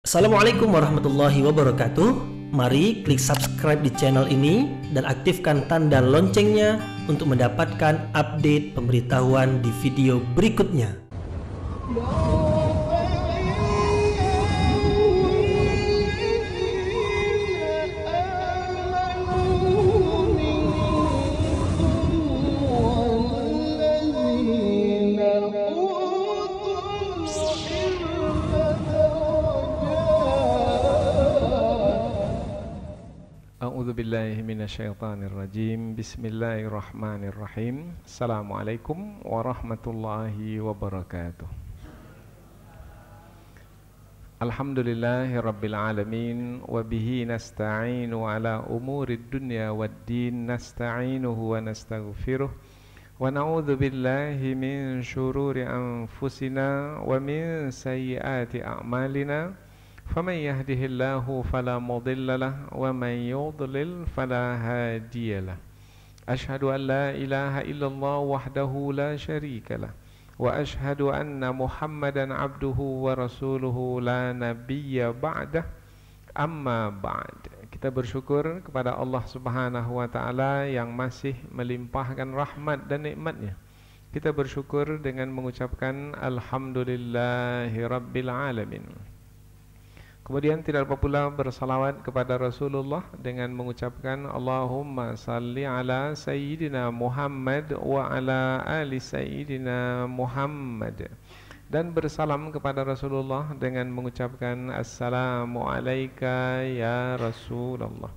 Assalamualaikum warahmatullahi wabarakatuh. Mari klik subscribe di channel ini dan aktifkan tanda loncengnya untuk mendapatkan update pemberitahuan di video berikutnya. A'udzu billahi minasyaitonir rajim. Bismillahirrahmanirrahim. Assalamualaikum warahmatullahi wabarakatuh. Alhamdulillahirabbil alamin wa bihi nasta'inu ala umurid dunya waddin nasta'inuhu wa nastaghfiruh wa na'udzu billahi min syururi anfusina wa min sayyiati a'malina. فمن يهده الله فلا مضل له ومن يضلل فلا هادي له أشهد أن لا إله إلا الله وحده لا شريك له وأشهد أن محمدا عبده ورسوله لا نبي بعده أما بعد. Kita bersyukur kepada Allah Subhanahu wa taala yang masih melimpahkan rahmat dan nikmatnya. Kita bersyukur dengan mengucapkan alhamdulillahi rabbil alamin. Kemudian tidak lupa pula bersalawat kepada Rasulullah dengan mengucapkan Allahumma salli ala Sayyidina Muhammad wa ala ali Sayyidina Muhammad, dan bersalam kepada Rasulullah dengan mengucapkan Assalamu alayka ya Rasulullah.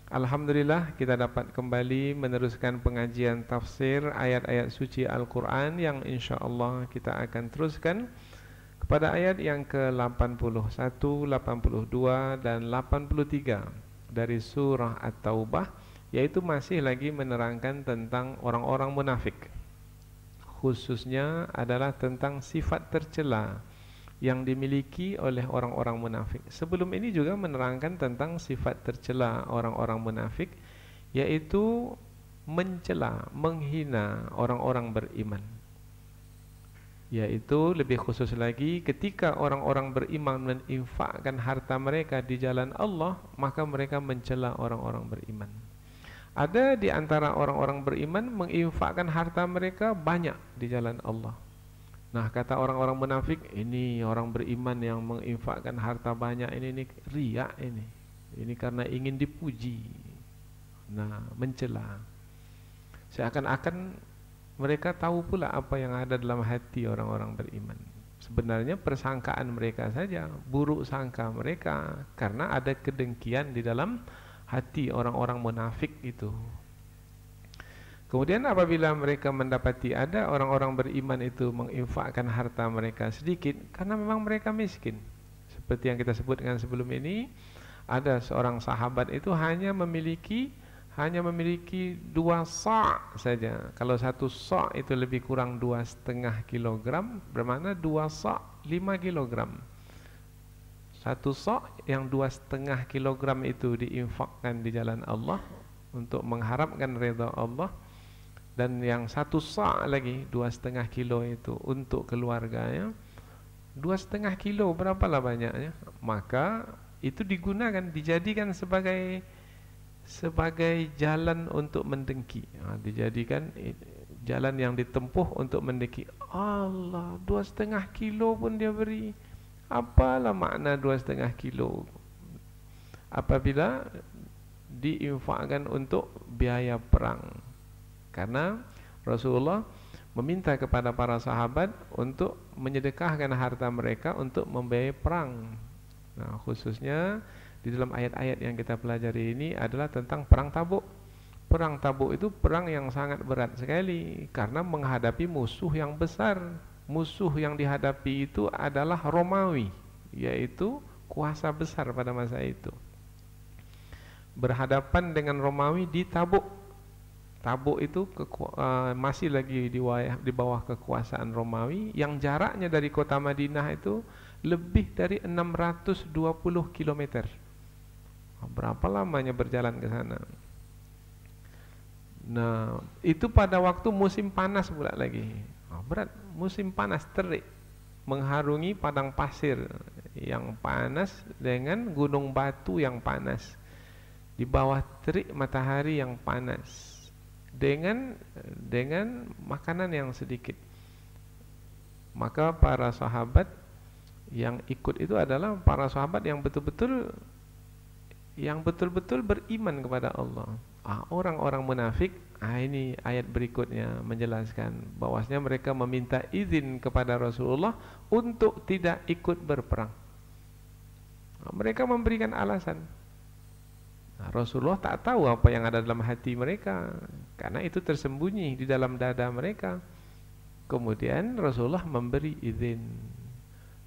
Alhamdulillah kita dapat kembali meneruskan pengajian tafsir ayat-ayat suci Al-Quran yang insyaAllah kita akan teruskan pada ayat yang ke-81, 82 dan 83 dari surah At-Taubah, yaitu masih lagi menerangkan tentang orang-orang munafik. Khususnya adalah tentang sifat tercela yang dimiliki oleh orang-orang munafik. Sebelum ini juga menerangkan tentang sifat tercela orang-orang munafik, yaitu mencela, menghina orang-orang beriman. Yaitu lebih khusus lagi ketika orang-orang beriman menginfakkan harta mereka di jalan Allah, maka mereka mencela orang-orang beriman. Ada di antara orang-orang beriman menginfakkan harta mereka banyak di jalan Allah. Nah, kata orang-orang munafik, ini orang beriman yang menginfakkan harta banyak ini riya ini. Ini karena ingin dipuji. Nah, mencela. Seakan-akan mereka tahu pula apa yang ada dalam hati orang-orang beriman. Sebenarnya persangkaan mereka saja, buruk sangka mereka, karena ada kedengkian di dalam hati orang-orang munafik itu. Kemudian apabila mereka mendapati ada orang-orang beriman itu menginfakkan harta mereka sedikit, karena memang mereka miskin. Seperti yang kita sebutkan sebelum ini, ada seorang sahabat itu hanya memiliki 2 sa' saja. Kalau 1 sa' itu lebih kurang 2,5 kilogram, bermakna 2 sa' 5 kilogram. 1 sa' yang 2,5 kilogram itu diinfakkan di jalan Allah untuk mengharapkan redha Allah, dan yang 1 sa' lagi 2,5 kilo itu untuk keluarganya. 2,5 kilo berapalah banyaknya? Maka itu digunakan, dijadikan sebagai jalan untuk mendengki. Dijadikan jalan yang ditempuh untuk mendengki. Allah, 2,5 kilo pun dia beri. Apalah makna 2,5 kilo? Apabila diinfakkan untuk biaya perang. Karena Rasulullah meminta kepada para sahabat untuk menyedekahkan harta mereka untuk membiayai perang. Nah, khususnya di dalam ayat-ayat yang kita pelajari ini adalah tentang perang Tabuk. Perang Tabuk itu perang yang sangat berat sekali karena menghadapi musuh yang besar. Musuh yang dihadapi itu adalah Romawi, yaitu kuasa besar pada masa itu. Berhadapan dengan Romawi di Tabuk. Tabuk itu masih lagi di bawah kekuasaan Romawi, yang jaraknya dari kota Madinah itu lebih dari 620 km. Berapa lamanya berjalan ke sana? Nah, itu pada waktu musim panas pula lagi. Berat, musim panas terik. mengharungi padang pasir. yang panas dengan gunung batu yang panas, di bawah terik matahari yang panas, dengan makanan yang sedikit. Maka para sahabat yang ikut itu adalah para sahabat yang betul-betul beriman kepada Allah. Orang-orang munafik, ini ayat berikutnya menjelaskan bahwasanya mereka meminta izin kepada Rasulullah untuk tidak ikut berperang. Mereka memberikan alasan. Rasulullah tak tahu apa yang ada dalam hati mereka, karena itu tersembunyi di dalam dada mereka. Kemudian Rasulullah memberi izin.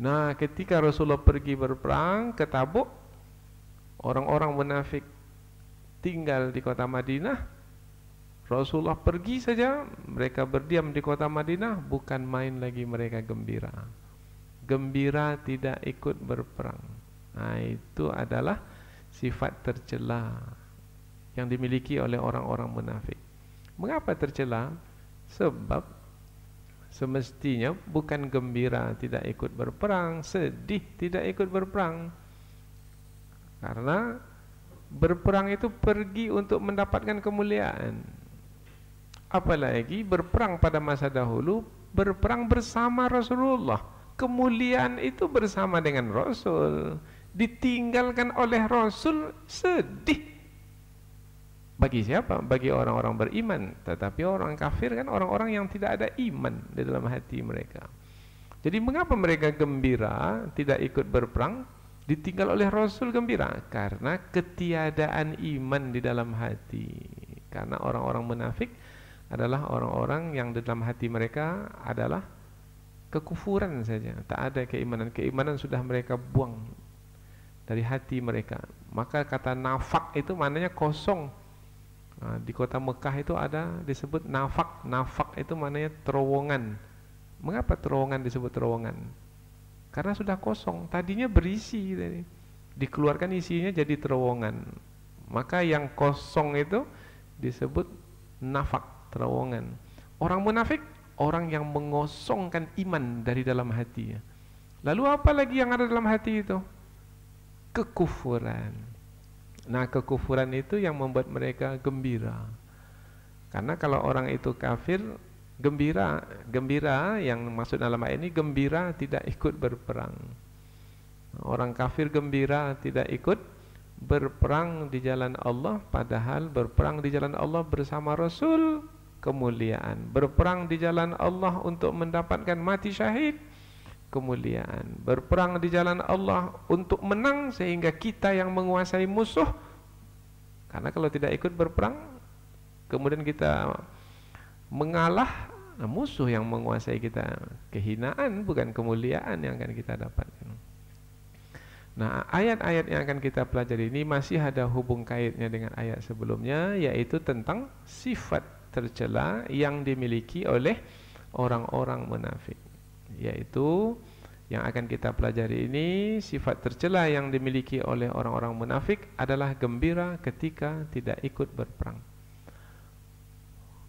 Nah, ketika Rasulullah pergi berperang ke Tabuk, orang-orang munafik tinggal di kota Madinah. Rasulullah pergi saja, mereka berdiam di kota Madinah, bukan main lagi mereka gembira. Gembira tidak ikut berperang. Nah, itu adalah sifat tercela yang dimiliki oleh orang-orang munafik. Mengapa tercela? Sebab semestinya bukan gembira tidak ikut berperang, sedih tidak ikut berperang. Karena berperang itu pergi untuk mendapatkan kemuliaan. Apalagi berperang pada masa dahulu, berperang bersama Rasulullah. Kemuliaan itu bersama dengan Rasul. Ditinggalkan oleh Rasul, sedih. Bagi siapa? Bagi orang-orang beriman. Tetapi orang kafir kan orang-orang yang tidak ada iman di dalam hati mereka. Jadi mengapa mereka gembira tidak ikut berperang? Ditinggal oleh Rasul gembira karena ketiadaan iman di dalam hati. Karena orang-orang munafik adalah orang-orang yang di dalam hati mereka adalah kekufuran saja, tak ada keimanan. Keimanan sudah mereka buang dari hati mereka. Maka kata nafak itu maknanya kosong. Nah, di kota Mekah itu ada disebut nafak. Nafak itu maknanya terowongan. Mengapa terowongan disebut terowongan? Karena sudah kosong, tadinya berisi, dikeluarkan isinya jadi terowongan. Maka yang kosong itu disebut nafak, terowongan. Orang munafik, orang yang mengosongkan iman dari dalam hatinya. Lalu apa lagi yang ada dalam hati itu? Kekufuran. Nah, kekufuran itu yang membuat mereka gembira. Karena kalau orang itu kafir, gembira yang maksud dalam ayat ini, gembira tidak ikut berperang. Orang kafir gembira tidak ikut berperang di jalan Allah, padahal berperang di jalan Allah bersama Rasul kemuliaan. Berperang di jalan Allah untuk mendapatkan mati syahid, kemuliaan. Berperang di jalan Allah untuk menang sehingga kita yang menguasai musuh. Karena kalau tidak ikut berperang, kemudian kita mengalah, musuh yang menguasai kita. Kehinaan bukan kemuliaan yang akan kita dapatkan. Nah, ayat-ayat yang akan kita pelajari ini masih ada hubung kaitnya dengan ayat sebelumnya, yaitu tentang sifat tercela yang dimiliki oleh orang-orang munafik. Yaitu yang akan kita pelajari ini, sifat tercela yang dimiliki oleh orang-orang munafik adalah gembira ketika tidak ikut berperang.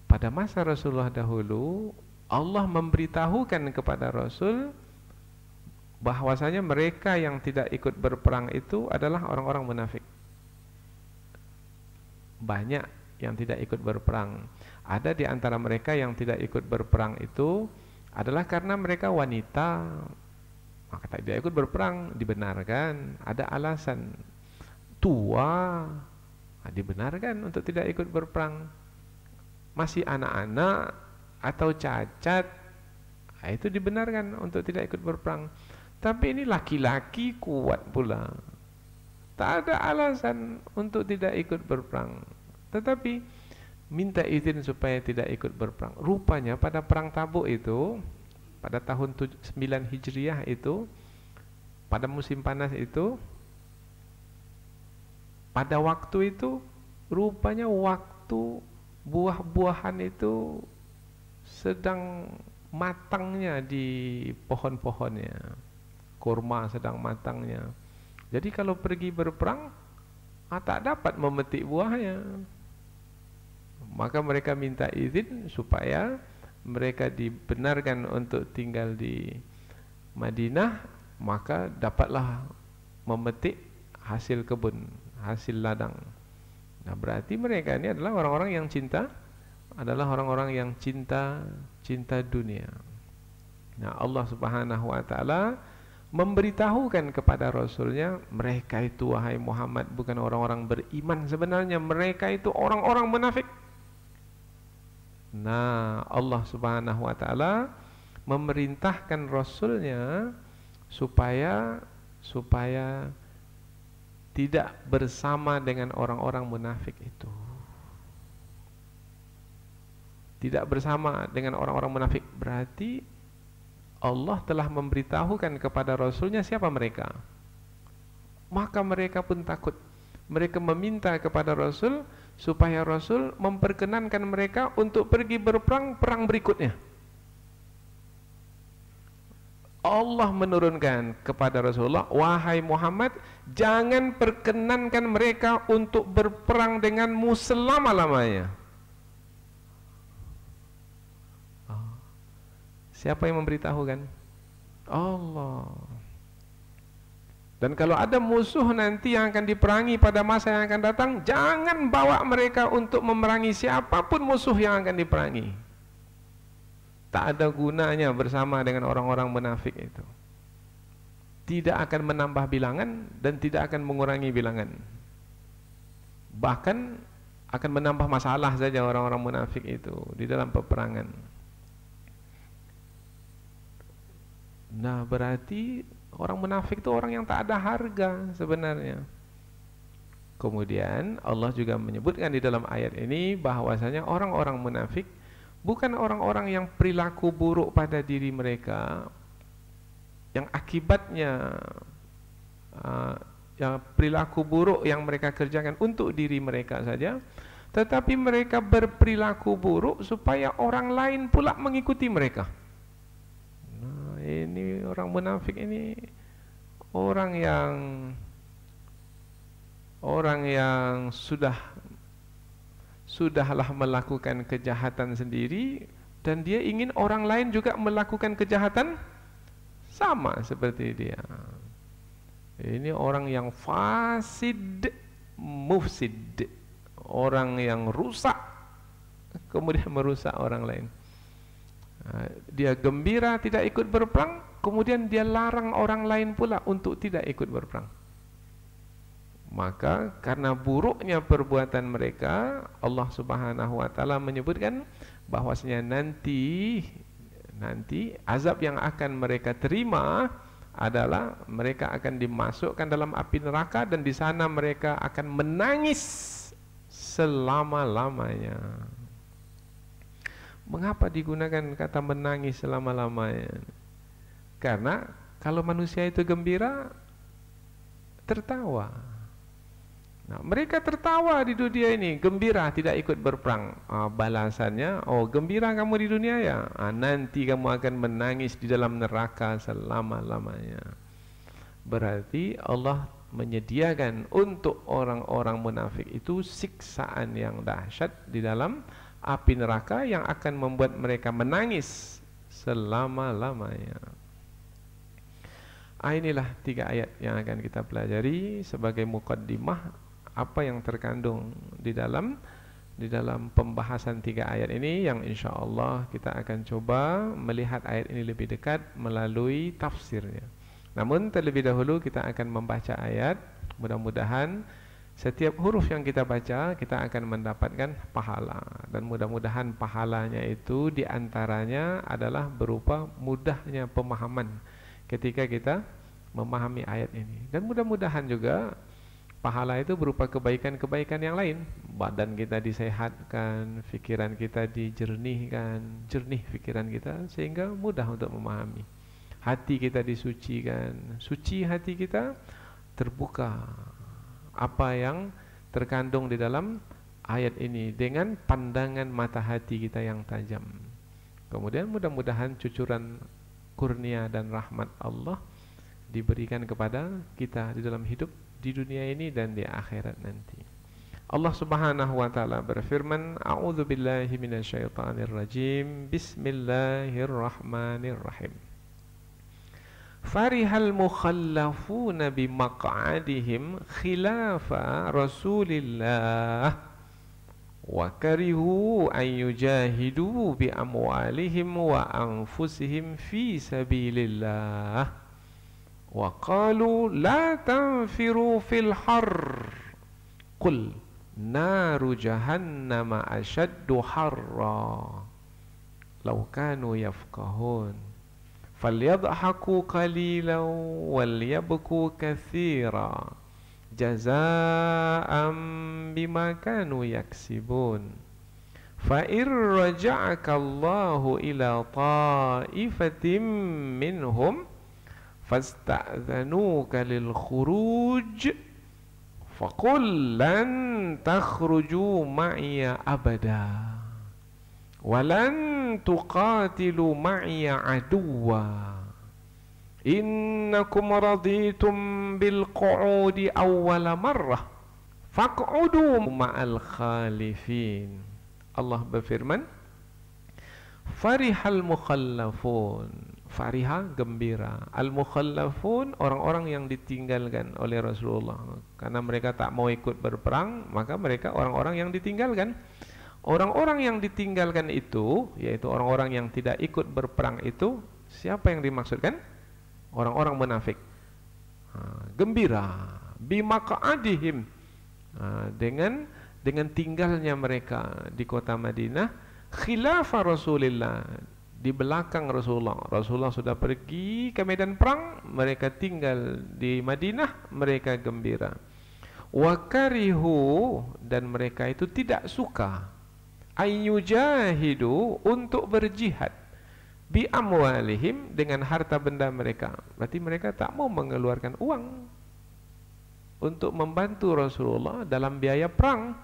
Pada masa Rasulullah dahulu, Allah memberitahukan kepada Rasul bahwasanya mereka yang tidak ikut berperang itu adalah orang-orang munafik. Banyak yang tidak ikut berperang. Ada di antara mereka yang tidak ikut berperang itu adalah karena mereka wanita, maka tidak ikut berperang, dibenarkan. Ada alasan tua, dibenarkan untuk tidak ikut berperang. Masih anak-anak atau cacat, itu dibenarkan untuk tidak ikut berperang. Tapi ini laki-laki kuat pula, tak ada alasan untuk tidak ikut berperang, tetapi minta izin supaya tidak ikut berperang. Rupanya pada perang Tabuk itu, pada tahun 9 Hijriah itu, pada musim panas itu, pada waktu itu, rupanya waktu buah-buahan itu sedang matangnya di pohon-pohonnya. Kurma sedang matangnya. Jadi kalau pergi berperang, tak dapat memetik buahnya. Maka mereka minta izin supaya mereka dibenarkan untuk tinggal di Madinah. maka dapatlah memetik hasil kebun, hasil ladang. Nah, berarti mereka ini adalah orang-orang yang cinta cinta dunia. Nah, Allah Subhanahu wa taala memberitahukan kepada Rasulnya, mereka itu wahai Muhammad bukan orang-orang beriman, sebenarnya mereka itu orang-orang munafik. Nah, Allah Subhanahu wa taala memerintahkan Rasulnya supaya tidak bersama dengan orang-orang munafik itu. Tidak bersama dengan orang-orang munafik berarti Allah telah memberitahukan kepada Rasulnya siapa mereka. Maka mereka pun takut. Mereka meminta kepada Rasul supaya Rasul memperkenankan mereka untuk pergi berperang perang berikutnya. Allah menurunkan kepada Rasulullah, wahai Muhammad, jangan perkenankan mereka untuk berperang denganmu selama-lamanya. Siapa yang memberitahukan? Allah. Dan kalau ada musuh nanti yang akan diperangi pada masa yang akan datang, jangan bawa mereka untuk memerangi siapapun musuh yang akan diperangi. Tak ada gunanya bersama dengan orang-orang munafik itu. Tidak akan menambah bilangan dan tidak akan mengurangi bilangan. Bahkan akan menambah masalah saja orang-orang munafik itu di dalam peperangan. Nah, berarti orang munafik itu orang yang tak ada harga sebenarnya. Kemudian Allah juga menyebutkan di dalam ayat ini bahwasanya orang-orang munafik bukan orang-orang yang perilaku buruk pada diri mereka, yang akibatnya perilaku buruk yang mereka kerjakan untuk diri mereka saja, tetapi mereka berperilaku buruk supaya orang lain pula mengikuti mereka. Nah, ini orang munafik ini orang yang sudahlah melakukan kejahatan sendiri dan dia ingin orang lain juga melakukan kejahatan sama seperti dia. Ini orang yang fasid mufsid, orang yang rusak kemudian merusak orang lain. Dia gembira tidak ikut berperang, kemudian dia larang orang lain pula untuk tidak ikut berperang. Maka karena buruknya perbuatan mereka, Allah Subhanahu wa taala menyebutkan bahwasanya nanti azab yang akan mereka terima adalah mereka akan dimasukkan dalam api neraka dan di sana mereka akan menangis selama-lamanya. Mengapa digunakan kata menangis selama-lamanya? Karena kalau manusia itu gembira, tertawa. Nah, mereka tertawa di dunia ini, gembira tidak ikut berperang. Balasannya, oh gembira kamu di dunia ya, nanti kamu akan menangis di dalam neraka selama-lamanya. Berarti Allah menyediakan untuk orang-orang munafik itu siksaan yang dahsyat di dalam api neraka yang akan membuat mereka menangis selama-lamanya. Inilah 3 ayat yang akan kita pelajari sebagai muqaddimah apa yang terkandung di dalam pembahasan 3 ayat ini, yang insyaallah kita akan coba melihat ayat ini lebih dekat melalui tafsirnya. Namun terlebih dahulu kita akan membaca ayat. Mudah-mudahan setiap huruf yang kita baca kita akan mendapatkan pahala, dan mudah-mudahan pahalanya itu diantaranya adalah berupa mudahnya pemahaman ketika kita memahami ayat ini. Dan mudah-mudahan juga pahala itu berupa kebaikan-kebaikan yang lain. Badan kita disehatkan, pikiran kita dijernihkan, jernih pikiran kita sehingga mudah untuk memahami. Hati kita disucikan, suci hati kita, terbuka apa yang terkandung di dalam ayat ini dengan pandangan mata hati kita yang tajam. Kemudian mudah-mudahan cucuran kurnia dan rahmat Allah diberikan kepada kita di dalam hidup di dunia ini dan di akhirat nanti. Allah Subhanahu wa taala berfirman, A'udzu billahi minasyaitonir rajim. Bismillahirrahmanirrahim. farihal mukhallafuna bimaq'adihim khilafa Rasulillah wa karihu an yujahidu bi amwalihim wa anfusihim fi sabilillah wa qalu la tanfiru fil har qul naru jahannama ashaddu harra law kanu yafqahun falyadhaku qalilan walyabku katsira jazaa'an bima kanu yaksibun fa in raja'aka Allahu ila ta'ifatin minhum fasta'dhanuka lil khuruj faqul lan takhruju ma'iya abada walan tuqatilu ma'iya aduwa innakum raditum bil qu'udi awwala marrah faq'udu ma'al khalifin. Allah berfirman, farihal mukhallafun, fariha gembira, al mukhallafun orang-orang yang ditinggalkan oleh Rasulullah karena mereka tak mau ikut berperang, maka mereka orang-orang yang ditinggalkan. Orang-orang yang ditinggalkan itu yaitu orang-orang yang tidak ikut berperang itu siapa yang dimaksudkan? Orang-orang munafik. Gembira bimaq'adihim, dengan tinggalnya mereka di kota Madinah khilafa Rasulillah, di belakang Rasulullah. Rasulullah sudah pergi ke medan perang, mereka tinggal di Madinah, mereka gembira. Wa karihu, dan mereka itu tidak suka ayyujahidu, untuk berjihad, bi amwalihim, dengan harta benda mereka. Berarti mereka tak mau mengeluarkan uang untuk membantu Rasulullah dalam biaya perang.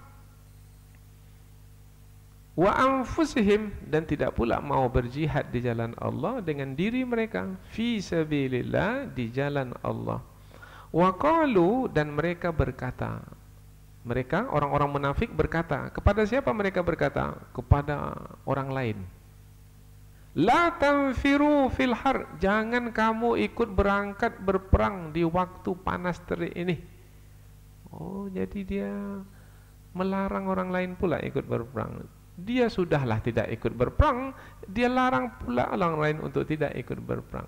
Wa anfusihim, dan tidak pula mau berjihad di jalan Allah dengan diri mereka, fi sabilillah, di jalan Allah. Wa qalu, dan mereka berkata, mereka orang-orang munafik berkata, kepada siapa mereka berkata? Kepada orang lain. La tanfiru fil har, jangan kamu ikut berangkat berperang di waktu panas terik ini. Oh, jadi dia melarang orang lain pula ikut berperang. Dia sudahlah tidak ikut berperang, dia larang pula orang lain untuk tidak ikut berperang.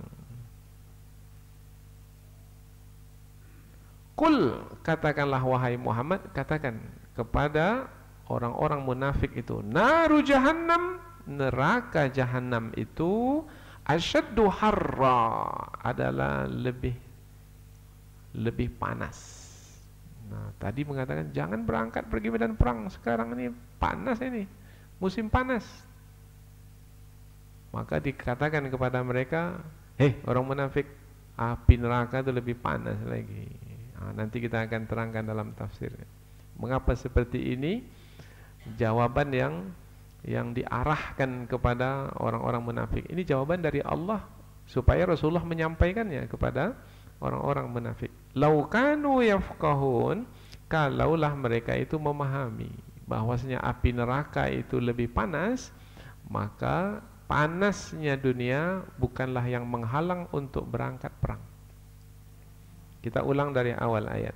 Qul, katakanlah wahai Muhammad, katakan kepada orang-orang munafik itu, naru jahannam, neraka jahanam itu, asyaddu harra, adalah lebih panas. Nah, tadi mengatakan jangan berangkat pergi medan perang, sekarang ini panas, ini musim panas. Maka dikatakan kepada mereka, hei orang munafik, api neraka itu lebih panas lagi. Nah, nanti kita akan terangkan dalam tafsir mengapa seperti ini. Jawaban yang diarahkan kepada orang-orang munafik ini jawaban dari Allah supaya Rasulullah menyampaikannya kepada orang-orang munafik. Lau kanu yafqahun, kalaulah mereka itu memahami bahwasanya api neraka itu lebih panas, maka panasnya dunia bukanlah yang menghalang untuk berangkat perang. Kita ulang dari awal ayat.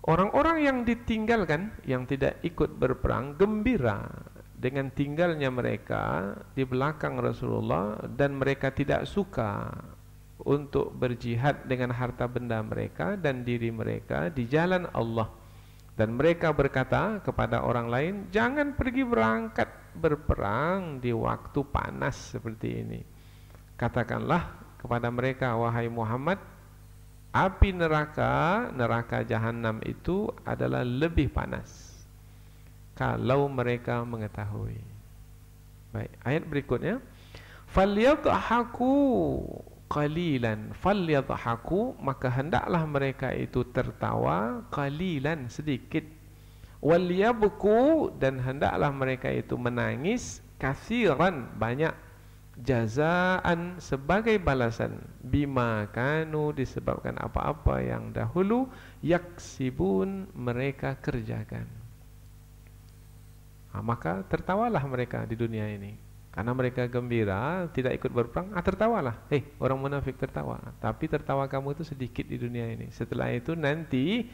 Orang-orang yang ditinggalkan, yang tidak ikut berperang, gembira dengan tinggalnya mereka di belakang Rasulullah, dan mereka tidak suka untuk berjihad dengan harta benda mereka dan diri mereka di jalan Allah. Dan mereka berkata kepada orang lain, jangan pergi berangkat berperang di waktu panas seperti ini. Katakanlah kepada mereka, wahai Muhammad, api neraka jahanam itu adalah lebih panas kalau mereka mengetahui. Baik, ayat berikutnya, falyadhaku qalilan, falyadhaku, maka hendaklah mereka itu tertawa, qalilan, sedikit, walyabku, dan hendaklah mereka itu menangis, katsiran, banyak, jazaan, sebagai balasan, bima kanu, disebabkan apa-apa yang dahulu, yaksibun, mereka kerjakan. Maka tertawalah mereka di dunia ini Karena mereka gembira, tidak ikut berperang, tertawalah. Orang munafik tertawa. Tapi tertawa kamu itu sedikit di dunia ini. Setelah itu nanti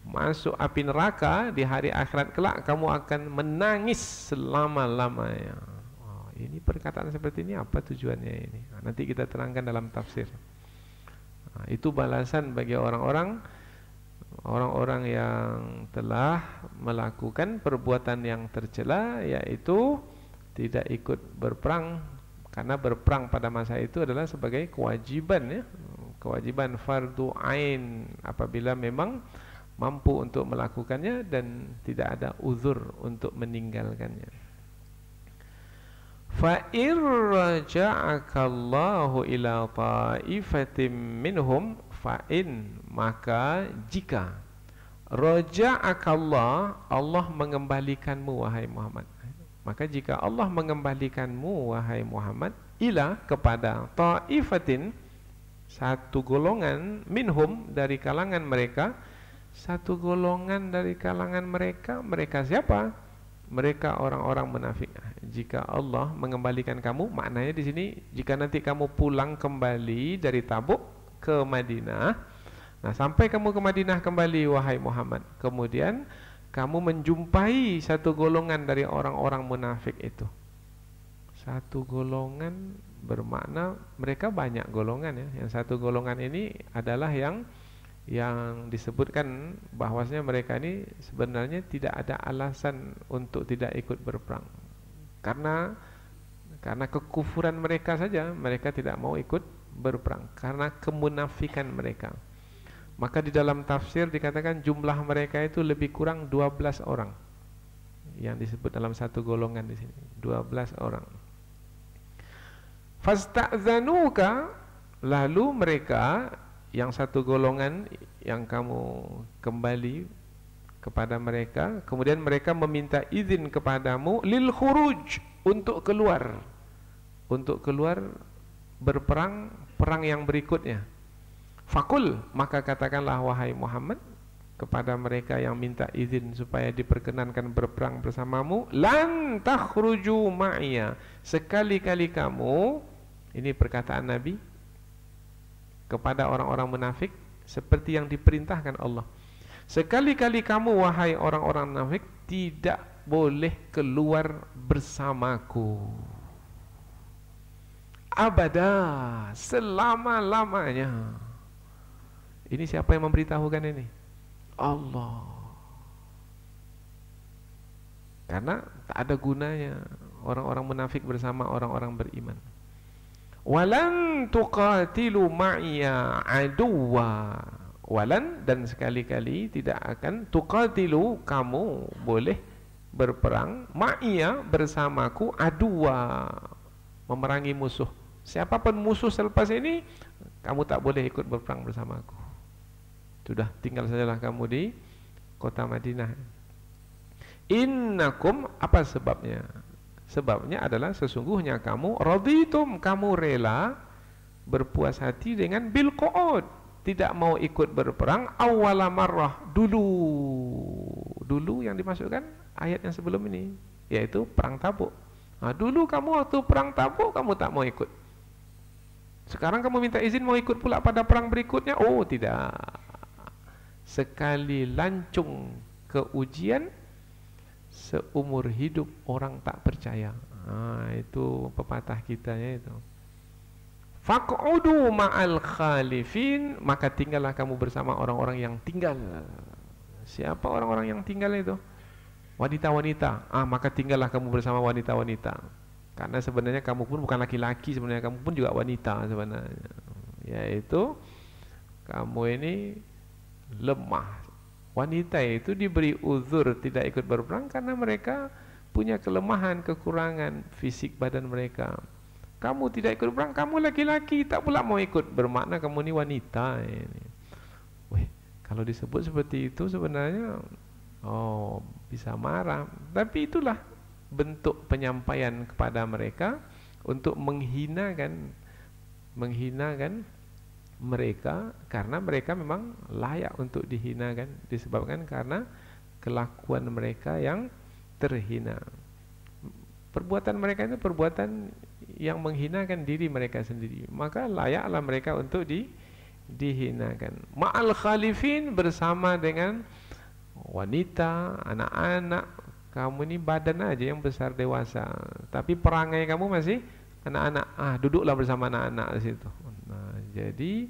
masuk api neraka di hari akhirat kelak, kamu akan menangis selama-lamanya. Ini perkataan seperti ini apa tujuannya ini? Nanti kita terangkan dalam tafsir. Itu balasan bagi orang-orang yang telah melakukan perbuatan yang tercela, yaitu tidak ikut berperang, karena berperang pada masa itu adalah sebagai kewajiban, ya, kewajiban fardu ain apabila memang mampu untuk melakukannya dan tidak ada uzur untuk meninggalkannya. Fa in raja'aka Allahu ila ta'ifatin minhum, fa in, maka jika, raja'aka Allah mengembalikanmu wahai Muhammad, maka jika Allah mengembalikanmu wahai Muhammad ila, kepada ta'ifatin, satu golongan, minhum, dari kalangan mereka, satu golongan dari kalangan mereka. Mereka siapa? Mereka orang-orang munafik. Jika Allah mengembalikan kamu, maknanya di sini jika nanti kamu pulang kembali dari Tabuk ke Madinah, nah sampai kamu ke Madinah kembali wahai Muhammad, kemudian kamu menjumpai satu golongan dari orang-orang munafik itu. Satu golongan bermakna mereka banyak golongan, ya. Yang satu golongan ini adalah yang disebutkan bahwasanya mereka ini sebenarnya tidak ada alasan untuk tidak ikut berperang. Karena kekufuran mereka saja mereka tidak mau ikut berperang, karena kemunafikan mereka. Maka di dalam tafsir dikatakan jumlah mereka itu lebih kurang 12 orang yang disebut dalam satu golongan di sini, 12 orang. Fasta'zanuka, lalu mereka yang satu golongan yang kamu kembali kepada mereka, kemudian mereka meminta izin kepadamu lil khuruj, untuk keluar berperang, perang yang berikutnya. Fakul, maka katakanlah wahai Muhammad kepada mereka yang minta izin supaya diperkenankan berperang bersamamu, lan takhruju ma'iyya, sekali-kali kamu, ini perkataan Nabi kepada orang-orang munafik seperti yang diperintahkan Allah, sekali-kali kamu wahai orang-orang munafik tidak boleh keluar bersamaku, abada, selama-lamanya. Ini siapa yang memberitahukan ini? Allah. Karena tak ada gunanya orang-orang munafik bersama orang-orang beriman. Walan tuqatilu ma'iya aduwa, walan, dan sekali-kali tidak akan, tuqatilu, kamu boleh berperang, ma'iya, bersamaku, aduwa, memerangi musuh. Siapapun musuh selepas ini, kamu tak boleh ikut berperang bersamaku. Sudah, tinggal sajalah kamu di kota Madinah. Innakum, apa sebabnya? Sebabnya adalah sesungguhnya kamu raditum, kamu rela berpuas hati dengan bil qu'ud, tidak mau ikut berperang awwala marrah, dulu yang dimasukkan ayat yang sebelum ini, yaitu perang Tabuk. Dulu kamu waktu perang Tabuk kamu tak mau ikut, sekarang kamu minta izin mau ikut pula pada perang berikutnya. Oh tidak, sekali lancung ke ujian, seumur hidup orang tak percaya. Itu pepatah kitanya itu. Faq'udu ma'al khalifin, maka tinggallah kamu bersama orang-orang yang tinggal. Siapa orang-orang yang tinggal itu? Wanita-wanita. Maka tinggallah kamu bersama wanita-wanita. Karena sebenarnya kamu pun bukan laki-laki, sebenarnya kamu pun juga wanita sebenarnya. Yaitu kamu ini lemah. Wanita itu diberi uzur tidak ikut berperang karena mereka punya kelemahan, kekurangan fisik badan mereka. Kamu tidak ikut berperang, kamu laki-laki tak pula mau ikut, bermakna kamu ini wanita ini. Kalau disebut seperti itu sebenarnya bisa marah. Tapi itulah bentuk penyampaian kepada mereka untuk menghinakan mereka, karena mereka memang layak untuk dihinakan, disebabkan karena kelakuan mereka yang terhina. Perbuatan mereka itu perbuatan yang menghinakan diri mereka sendiri, maka layaklah mereka untuk dihinakan. Ma'al khalifin, bersama dengan wanita, anak-anak. Kamu ini badan aja yang besar dewasa, tapi perangai kamu masih anak-anak. Duduklah bersama anak-anak di situ. Nah, jadi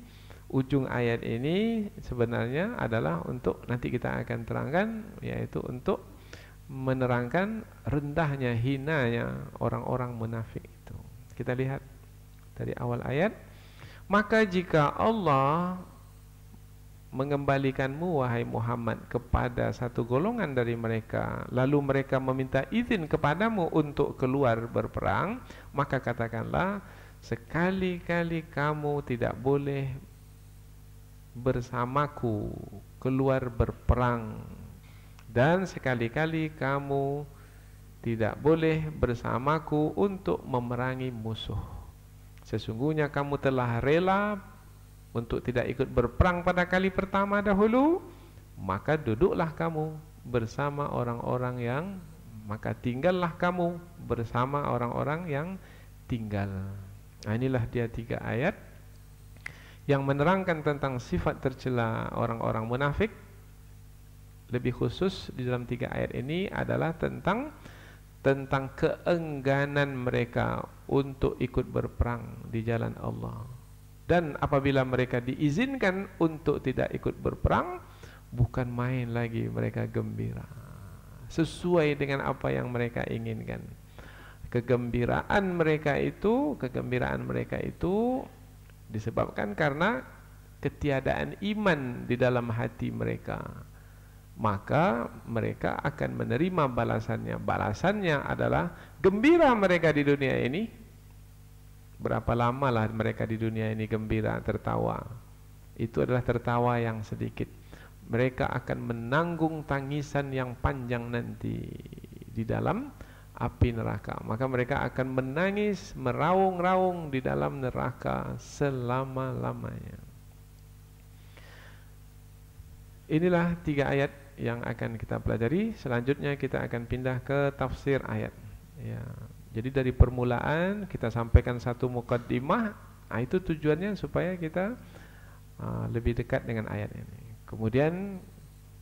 ujung ayat ini sebenarnya adalah untuk, nanti kita akan terangkan, yaitu untuk menerangkan rendahnya, hinanya orang-orang munafik itu. Kita lihat dari awal ayat. Maka jika Allah mengembalikanmu wahai Muhammad kepada satu golongan dari mereka, lalu mereka meminta izin kepadamu untuk keluar berperang, maka katakanlah, sekali-kali kamu tidak boleh bersamaku keluar berperang, dan sekali-kali kamu tidak boleh bersamaku untuk memerangi musuh. Sesungguhnya kamu telah rela untuk tidak ikut berperang pada kali pertama dahulu, maka duduklah kamu bersama orang-orang yang, maka tinggallah kamu bersama orang-orang yang tinggal. Nah, inilah dia 3 ayat yang menerangkan tentang sifat tercela orang-orang munafik. Lebih khusus di dalam 3 ayat ini adalah tentang keengganan mereka untuk ikut berperang di jalan Allah. Dan apabila mereka diizinkan untuk tidak ikut berperang, bukan main lagi mereka gembira, sesuai dengan apa yang mereka inginkan. Kegembiraan mereka itu disebabkan karena ketiadaan iman di dalam hati mereka. Maka mereka akan menerima balasannya. Balasannya adalah gembira mereka di dunia ini. Berapa lamalah mereka di dunia ini gembira, tertawa. Itu adalah tertawa yang sedikit. Mereka akan menanggung tangisan yang panjang nanti di dalam api neraka. Maka mereka akan menangis, meraung-raung di dalam neraka selama-lamanya. Inilah 3 ayat yang akan kita pelajari. Selanjutnya kita akan pindah ke tafsir ayat. Ya. Jadi dari permulaan kita sampaikan satu muqaddimah. Itu tujuannya supaya kita lebih dekat dengan ayat ini. Kemudian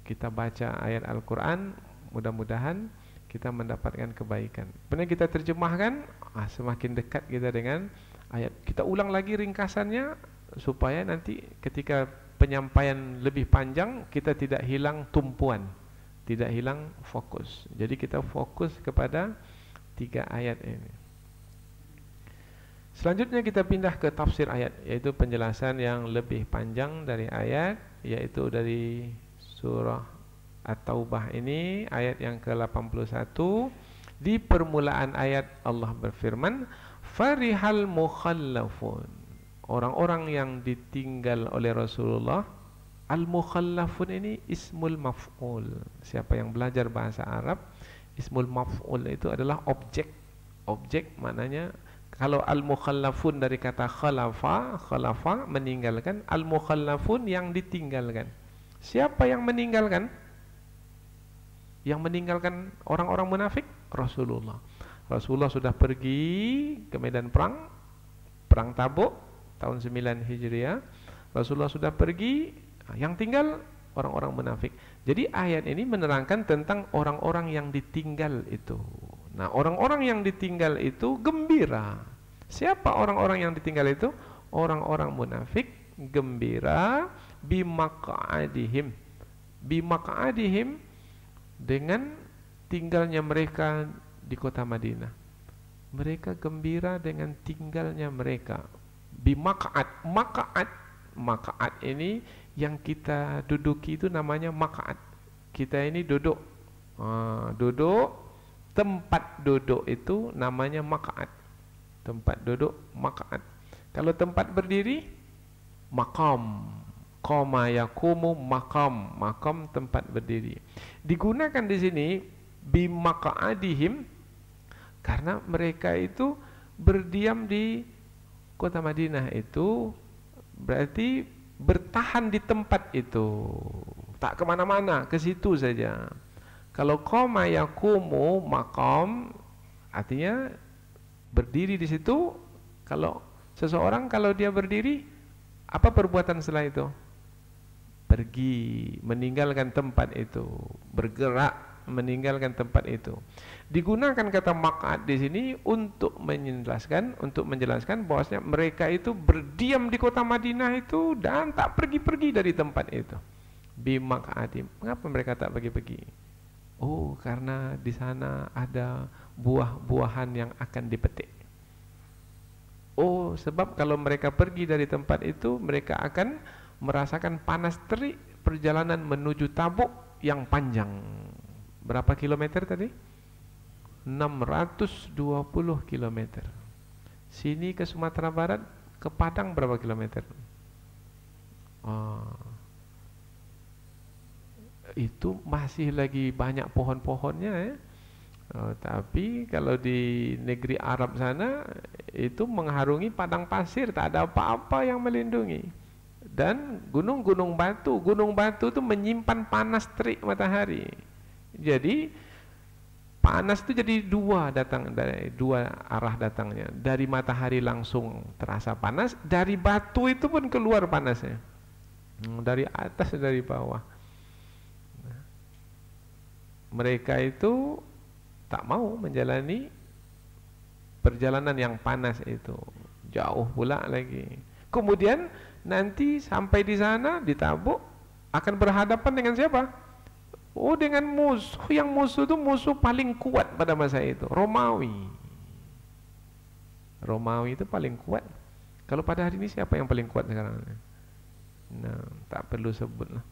kita baca ayat Al-Quran, mudah-mudahan kita mendapatkan kebaikan. Benar kita terjemahkan, semakin dekat kita dengan ayat. Kita ulang lagi ringkasannya supaya nanti ketika penyampaian lebih panjang kita tidak hilang tumpuan, tidak hilang fokus. Jadi kita fokus kepada 3 ayat ini. Selanjutnya kita pindah ke tafsir ayat, yaitu penjelasan yang lebih panjang dari ayat, yaitu dari surah At-Taubah ini ayat yang ke-81. Di permulaan ayat Allah berfirman, farihal mukhallafun, orang-orang yang ditinggal oleh Rasulullah. Al-mukhallafun ini ismul maf'ul. Siapa yang belajar bahasa Arab, ismul maf'ul itu adalah objek. Objek maknanya, kalau al-mukhallafun dari kata khalafa meninggalkan, al-mukhallafun yang ditinggalkan. Siapa yang meninggalkan? Yang meninggalkan orang-orang munafik? Rasulullah. Rasulullah sudah pergi ke medan perang, perang Tabuk tahun 9 Hijriah. Rasulullah sudah pergi, yang tinggal orang-orang munafik. Jadi ayat ini menerangkan tentang orang-orang yang ditinggal itu. Nah, orang-orang yang ditinggal itu gembira. Siapa orang-orang yang ditinggal itu? Orang-orang munafik gembira bimaq'adihim. Bimaq'adihim, dengan tinggalnya mereka di kota Madinah. Mereka gembira dengan tinggalnya mereka. Bimaq'ad, maq'ad ini yang kita duduki itu namanya maq'ad. Kita ini duduk, tempat duduk itu namanya maq'ad. Tempat duduk maq'ad. Kalau tempat berdiri, maqam. Qama yaqumu maqam. Maqam tempat berdiri. Digunakan di sini bimaq'adihim karena mereka itu berdiam di kota Madinah, itu berarti bertahan di tempat itu, tak kemana-mana, ke situ saja. Kalau qama yaqumu maqam, Artinya berdiri di situ, kalau seseorang kalau dia berdiri, apa perbuatan setelah itu? Pergi, meninggalkan tempat itu, bergerak, meninggalkan tempat itu. Digunakan kata maq'ad di sini untuk menjelaskan bahwasanya mereka itu berdiam di kota Madinah itu dan tak pergi-pergi dari tempat itu. Bi maq'adim. Mengapa mereka tak pergi-pergi? Oh, karena di sana ada buah-buahan yang akan dipetik. Oh, sebab kalau mereka pergi dari tempat itu, mereka akan merasakan panas terik perjalanan menuju Tabuk yang panjang. Berapa kilometer tadi? 620 kilometer. Sini ke Sumatera Barat, ke Padang berapa kilometer? Itu masih lagi banyak pohon-pohonnya ya. Tapi kalau di negeri Arab sana itu mengharungi padang pasir, tak ada apa-apa yang melindungi. Dan gunung-gunung batu itu menyimpan panas terik matahari. Jadi panas itu jadi dari dua arah datangnya. Dari matahari langsung terasa panas, dari batu itu pun keluar panasnya. Dari atas dari bawah. Mereka itu tak mau menjalani perjalanan yang panas itu, jauh pula lagi. Kemudian nanti sampai di sana di Tabuk akan berhadapan dengan siapa? Oh, dengan musuh, yang musuh itu musuh paling kuat pada masa itu, Romawi. Romawi itu paling kuat. Kalau pada hari ini siapa yang paling kuat sekarang? Nah, tak perlu sebutlah.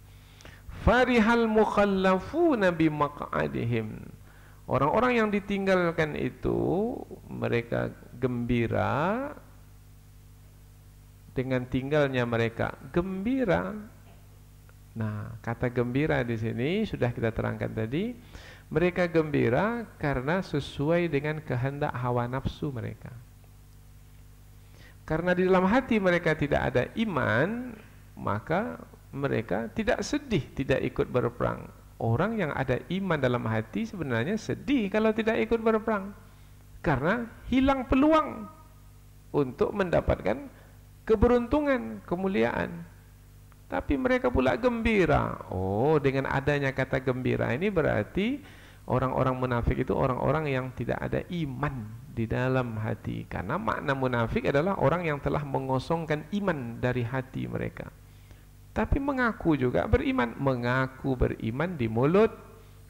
Farihal mukhallafuna bi maq'adihim. Orang-orang yang ditinggalkan itu mereka gembira dengan tinggalnya mereka. Gembira. Nah, kata gembira di sini sudah kita terangkan tadi. Mereka gembira karena sesuai dengan kehendak hawa nafsu mereka. Karena di dalam hati mereka tidak ada iman, maka mereka tidak sedih tidak ikut berperang. Orang yang ada iman dalam hati sebenarnya sedih kalau tidak ikut berperang, karena hilang peluang untuk mendapatkan keberuntungan, kemuliaan. Tapi mereka pula gembira. Oh, dengan adanya kata gembira ini berarti orang-orang munafik itu orang-orang yang tidak ada iman di dalam hati. Karena makna munafik adalah orang yang telah mengosongkan iman dari hati mereka. Tapi mengaku juga beriman, mengaku beriman di mulut,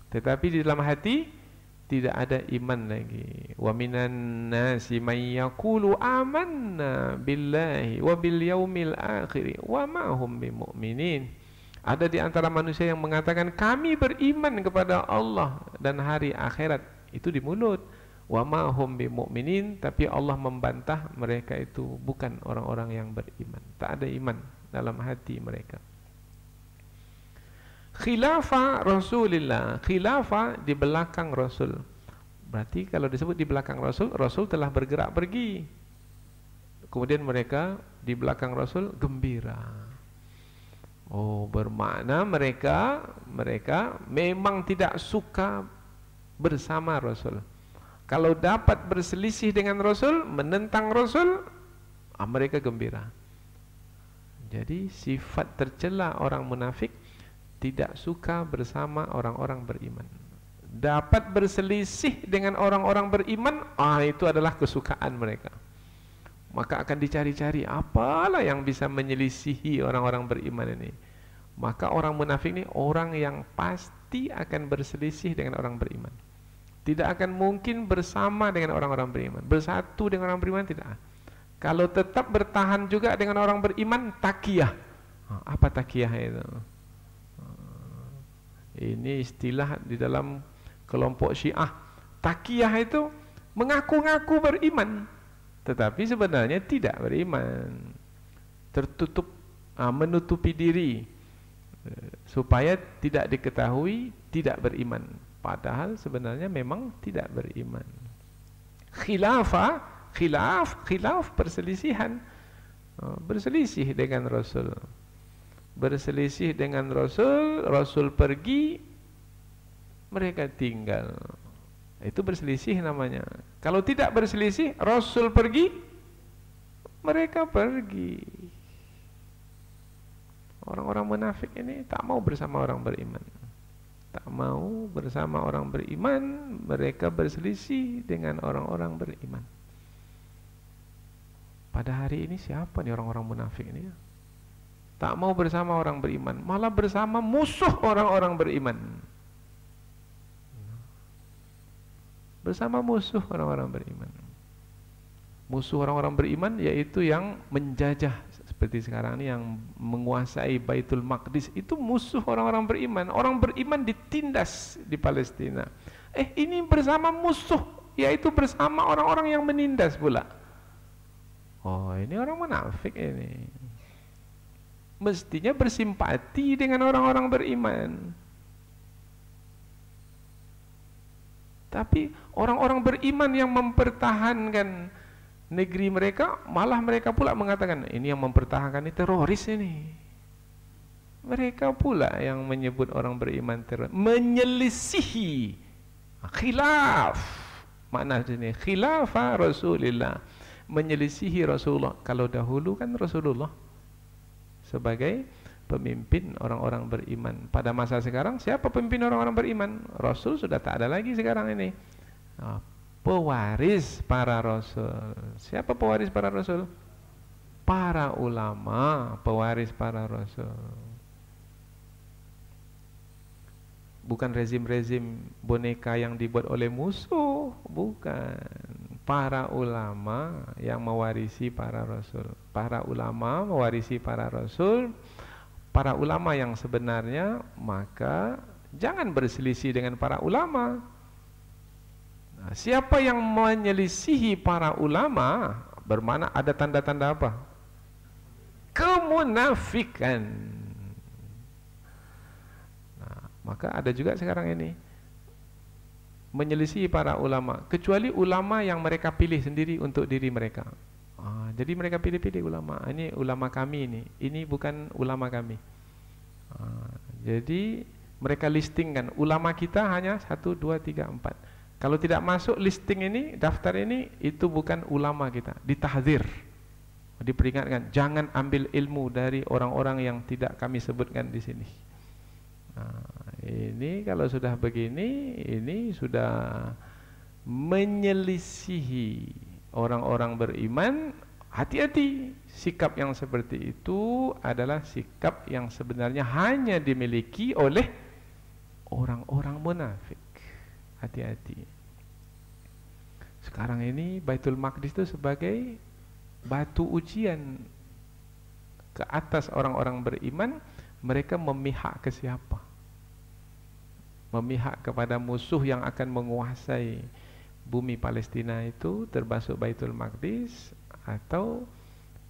tetapi di dalam hati tidak ada iman lagi. Wa minan nasi may yaqulu amanna billahi wa bil yaumil akhir wa ma hum bimumin. Ada di antara manusia yang mengatakan kami beriman kepada Allah dan hari akhirat, itu di mulut. Wa ma hum bimumin, tapi Allah membantah mereka itu bukan orang-orang yang beriman. Tak ada iman dalam hati mereka. Khilafah Rasulullah, khilafah di belakang Rasul. Berarti kalau disebut di belakang Rasul, Rasul telah bergerak pergi. Kemudian mereka di belakang Rasul gembira. Oh, bermakna mereka memang tidak suka bersama Rasul. Kalau dapat berselisih dengan Rasul, menentang Rasul, mereka gembira. Jadi sifat tercela orang munafik tidak suka bersama orang-orang beriman. Dapat berselisih dengan orang-orang beriman, itu adalah kesukaan mereka. Maka akan dicari-cari apalah yang bisa menyelisihi orang-orang beriman ini. Maka orang munafik ini orang yang pasti akan berselisih dengan orang beriman. Tidak akan mungkin bersama dengan orang-orang beriman. Bersatu dengan orang beriman tidak. Kalau tetap bertahan juga dengan orang beriman, takiyah. Apa takiyah itu? Ini istilah di dalam kelompok Syiah. Takiyah itu mengaku-ngaku beriman, tetapi sebenarnya tidak beriman. Tertutup, menutupi diri supaya tidak diketahui tidak beriman. Padahal sebenarnya memang tidak beriman. Khilaf perselisihan, berselisih dengan Rasul, berselisih dengan Rasul, Rasul pergi, mereka tinggal. Itu berselisih namanya. Kalau tidak berselisih, Rasul pergi, mereka pergi. Orang-orang munafik ini tak mau bersama orang beriman. Tak mau bersama orang beriman, mereka berselisih dengan orang-orang beriman. Pada hari ini siapa nih orang-orang munafik ini? Tak mau bersama orang beriman, malah bersama musuh orang-orang beriman. Bersama musuh orang-orang beriman. Musuh orang-orang beriman yaitu yang menjajah seperti sekarang ini, yang menguasai Baitul Maqdis, itu musuh orang-orang beriman. Orang beriman ditindas di Palestina. Ini bersama musuh, yaitu bersama orang-orang yang menindas pula. Oh, ini orang munafik ini. Mestinya bersimpati dengan orang-orang beriman. Tapi orang-orang beriman yang mempertahankan negeri mereka, malah mereka pula mengatakan ini yang mempertahankan ini teroris ini. Mereka pula yang menyebut orang beriman teroris, menyelisihi khilaf. Makna sini khilafah Rasulullah, menyelisihi Rasulullah. Kalau dahulu kan Rasulullah sebagai pemimpin orang-orang beriman. Pada masa sekarang siapa pemimpin orang-orang beriman? Rasul sudah tak ada lagi sekarang ini. Pewaris para rasul. Siapa pewaris para rasul? Para ulama, pewaris para rasul. Bukan rezim-rezim boneka yang dibuat oleh musuh, bukan. Para ulama yang mewarisi para rasul. Para ulama mewarisi para rasul. Para ulama yang sebenarnya, maka jangan berselisih dengan para ulama. Siapa yang menyelisihi para ulama, bermakna ada tanda-tanda apa? Kemunafikan. Maka ada juga sekarang ini menyelisihi para ulama, kecuali ulama yang mereka pilih sendiri untuk diri mereka. Jadi mereka pilih-pilih ulama. Ini ulama kami ini bukan ulama kami. Jadi mereka listingkan ulama kita hanya 1, 2, 3, 4. Kalau tidak masuk listing ini, daftar ini, itu bukan ulama kita. Ditahdzir, diperingatkan, jangan ambil ilmu dari orang-orang yang tidak kami sebutkan di sini. Ini kalau sudah begini, ini sudah menyelisihi orang-orang beriman. Hati-hati, sikap yang seperti itu adalah sikap yang sebenarnya hanya dimiliki oleh orang-orang munafik. Hati-hati. Sekarang ini Baitul Maqdis itu sebagai batu ujian ke atas orang-orang beriman. Mereka memihak ke siapa? Memihak kepada musuh yang akan menguasai bumi Palestina itu, termasuk Baitul Maqdis, atau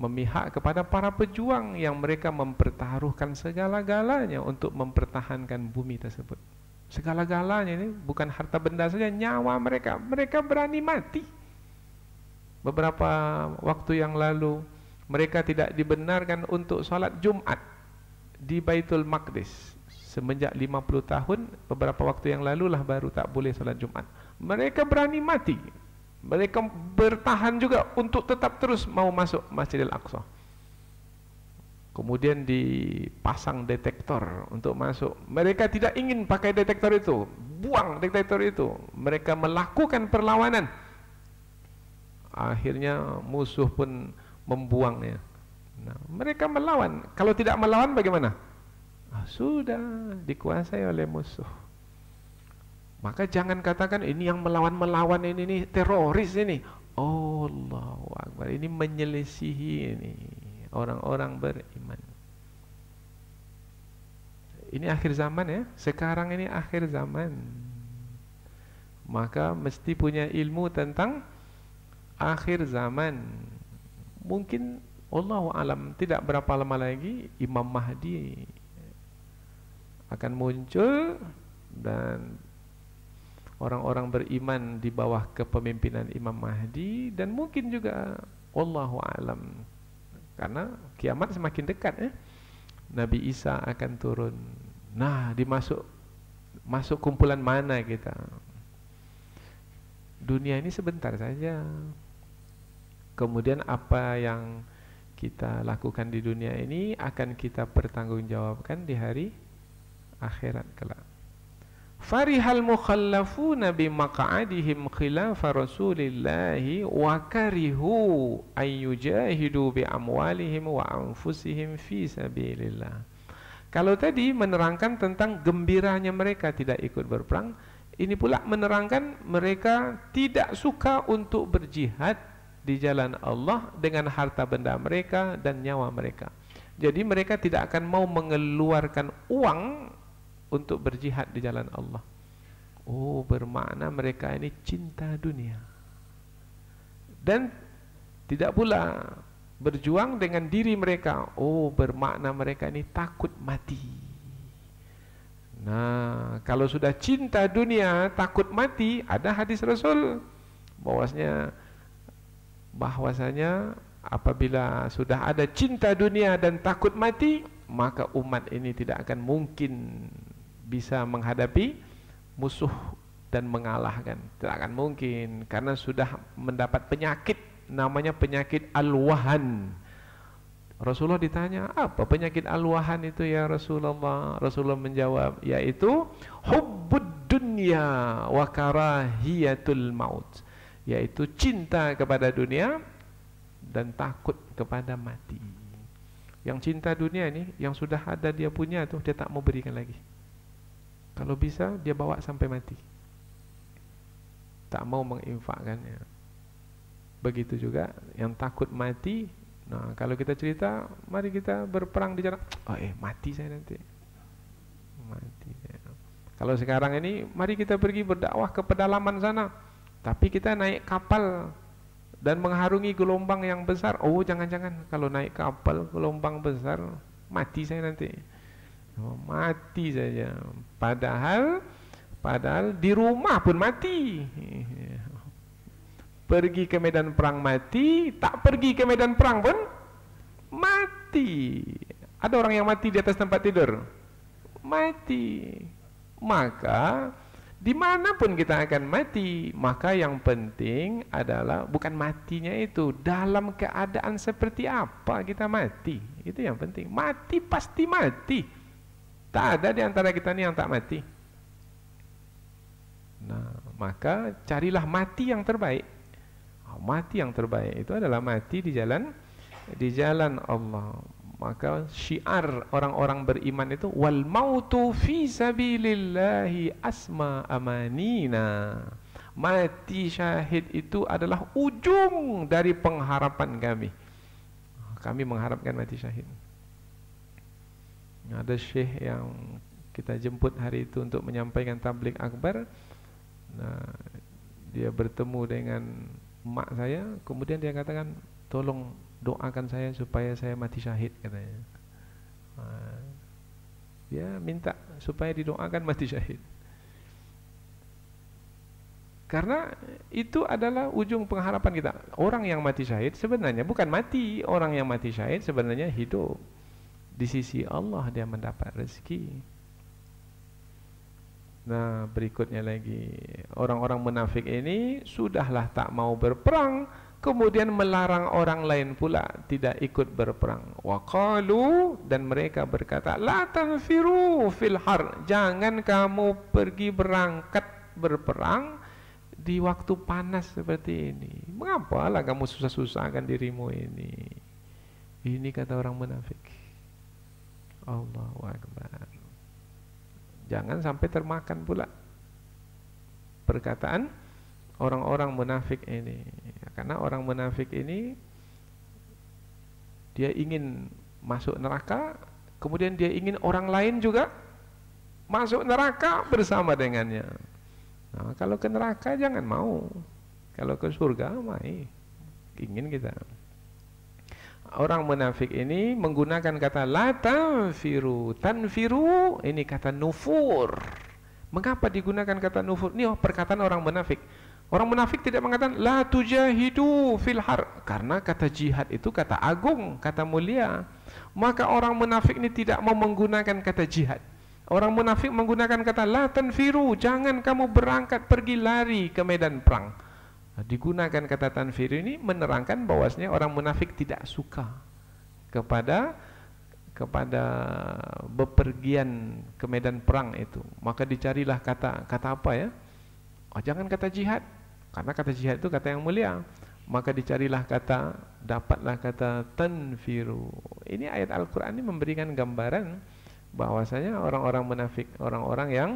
memihak kepada para pejuang yang mereka mempertaruhkan segala-galanya untuk mempertahankan bumi tersebut. Segala-galanya ini bukan harta benda saja, nyawa mereka. Mereka berani mati. Beberapa waktu yang lalu mereka tidak dibenarkan untuk sholat Jumat di Baitul Maqdis. Semenjak 50 tahun, beberapa waktu yang lalu lah baru tak boleh sholat Jumat. Mereka berani mati. Mereka bertahan juga untuk tetap terus mau masuk Masjidil Aqsa. Kemudian dipasang detektor untuk masuk. Mereka tidak ingin pakai detektor itu, buang detektor itu. Mereka melakukan perlawanan. Akhirnya musuh pun membuangnya. Mereka melawan. Kalau tidak melawan bagaimana? Sudah dikuasai oleh musuh. Maka jangan katakan ini yang melawan ini teroris ini. Allahu Akbar. Ini menyelisihi ini orang-orang beriman. Ini akhir zaman ya. Sekarang ini akhir zaman. Maka mesti punya ilmu tentang akhir zaman. Mungkin Allahu alam, tidak berapa lama lagi Imam Mahdi akan muncul dan orang-orang beriman di bawah kepemimpinan Imam Mahdi, dan mungkin juga Allahu alam, karena kiamat semakin dekat ya. Nabi Isa akan turun. Nah, masuk kumpulan mana kita? dunia ini sebentar saja. Kemudian apa yang kita lakukan di dunia ini akan kita pertanggungjawabkan di hari akhirat kelak. Farihal mukhallafuna bimaq'adihim khilafa Rasulillahi wa karihu ay yujahidu bi amwalihim wa anfusihim fi sabilillah. Kalau tadi menerangkan tentang gembiranya mereka tidak ikut berperang, ini pula menerangkan mereka tidak suka untuk berjihad di jalan Allah dengan harta benda mereka dan nyawa mereka. Jadi mereka tidak akan mau mengeluarkan uang untuk berjihad di jalan Allah. Oh, bermakna mereka ini cinta dunia. Dan tidak pula berjuang dengan diri mereka. Oh, bermakna mereka ini takut mati. Nah, kalau sudah cinta dunia, takut mati, ada hadis Rasul bahwasanya apabila sudah ada cinta dunia dan takut mati, maka umat ini tidak akan mungkin bisa menghadapi musuh dan mengalahkan. Tidak akan mungkin, karena sudah mendapat penyakit, namanya penyakit al-wahan. Rasulullah ditanya, apa penyakit al-wahan itu ya Rasulullah? Rasulullah menjawab, yaitu hubbud dunya wa karahiyatul maut, yaitu cinta kepada dunia dan takut kepada mati. Yang cinta dunia ini, yang sudah ada dia punya tuh, dia tak mau berikan lagi. Kalau bisa dia bawa sampai mati, tak mau menginfakkannya. Begitu juga yang takut mati. Nah, kalau kita cerita, mari kita berperang di jalan, mati saya nanti, mati saya. Kalau sekarang ini, mari kita pergi berdakwah ke pedalaman sana, tapi kita naik kapal dan mengharungi gelombang yang besar. Oh, jangan-jangan kalau naik kapal gelombang besar, mati saya nanti. Oh, mati saja. Padahal di rumah pun mati. Pergi ke medan perang mati, tak pergi ke medan perang pun mati. Ada orang yang mati di atas tempat tidur, mati. Maka dimanapun kita akan mati, maka yang penting adalah bukan matinya itu, dalam keadaan seperti apa kita mati. Itu yang penting. Mati pasti mati. Tak ada di antara kita ini yang tak mati. Nah, maka carilah mati yang terbaik. Mati yang terbaik itu adalah mati di jalan Allah. Maka syiar orang-orang beriman itu, wal mautu fi sabilillahi asma amanina. Mati syahid itu adalah ujung dari pengharapan kami. Kami mengharapkan mati syahid. Ada syekh yang kita jemput hari itu untuk menyampaikan tabligh akbar. Nah, dia bertemu dengan mak saya, kemudian dia katakan, tolong doakan saya supaya saya mati syahid, katanya. Dia minta supaya didoakan mati syahid, karena itu adalah ujung pengharapan kita. Orang yang mati syahid sebenarnya bukan mati, orang yang mati syahid sebenarnya hidup. Di sisi Allah dia mendapat rezeki. Nah, berikutnya lagi, orang-orang munafik ini sudahlah tak mau berperang, kemudian melarang orang lain pula tidak ikut berperang. Wa qalu, dan mereka berkata, la tanfiru fil har, jangan kamu pergi berangkat berperang di waktu panas seperti ini. Mengapalah kamu susah-susahkan dirimu ini? Ini kata orang munafik. Allahu Akbar. Jangan sampai termakan pula perkataan orang-orang munafik ini. Karena orang munafik ini dia ingin masuk neraka, kemudian dia ingin orang lain juga masuk neraka bersama dengannya. Nah, kalau ke neraka jangan mau, kalau ke surga mai ingin kita. Orang munafik ini menggunakan kata la tanfiru. Tanfiru ini kata nufur. Mengapa digunakan kata nufur? Ini perkataan orang munafik. Orang munafik tidak mengatakan la tujahidu fil har, karena kata jihad itu kata agung, kata mulia. Maka orang munafik ini tidak mau menggunakan kata jihad. Orang munafik menggunakan kata la tanfiru, jangan kamu berangkat pergi lari ke medan perang. Digunakan kata tanfiru ini menerangkan bahwasanya orang munafik tidak suka kepada bepergian ke medan perang itu. Maka dicarilah kata apa ya? Jangan kata jihad, karena kata jihad itu kata yang mulia. Maka dicarilah dapatlah kata tanfiru. Ini ayat Al-Quran ini memberikan gambaran bahwasanya orang-orang munafik, orang-orang yang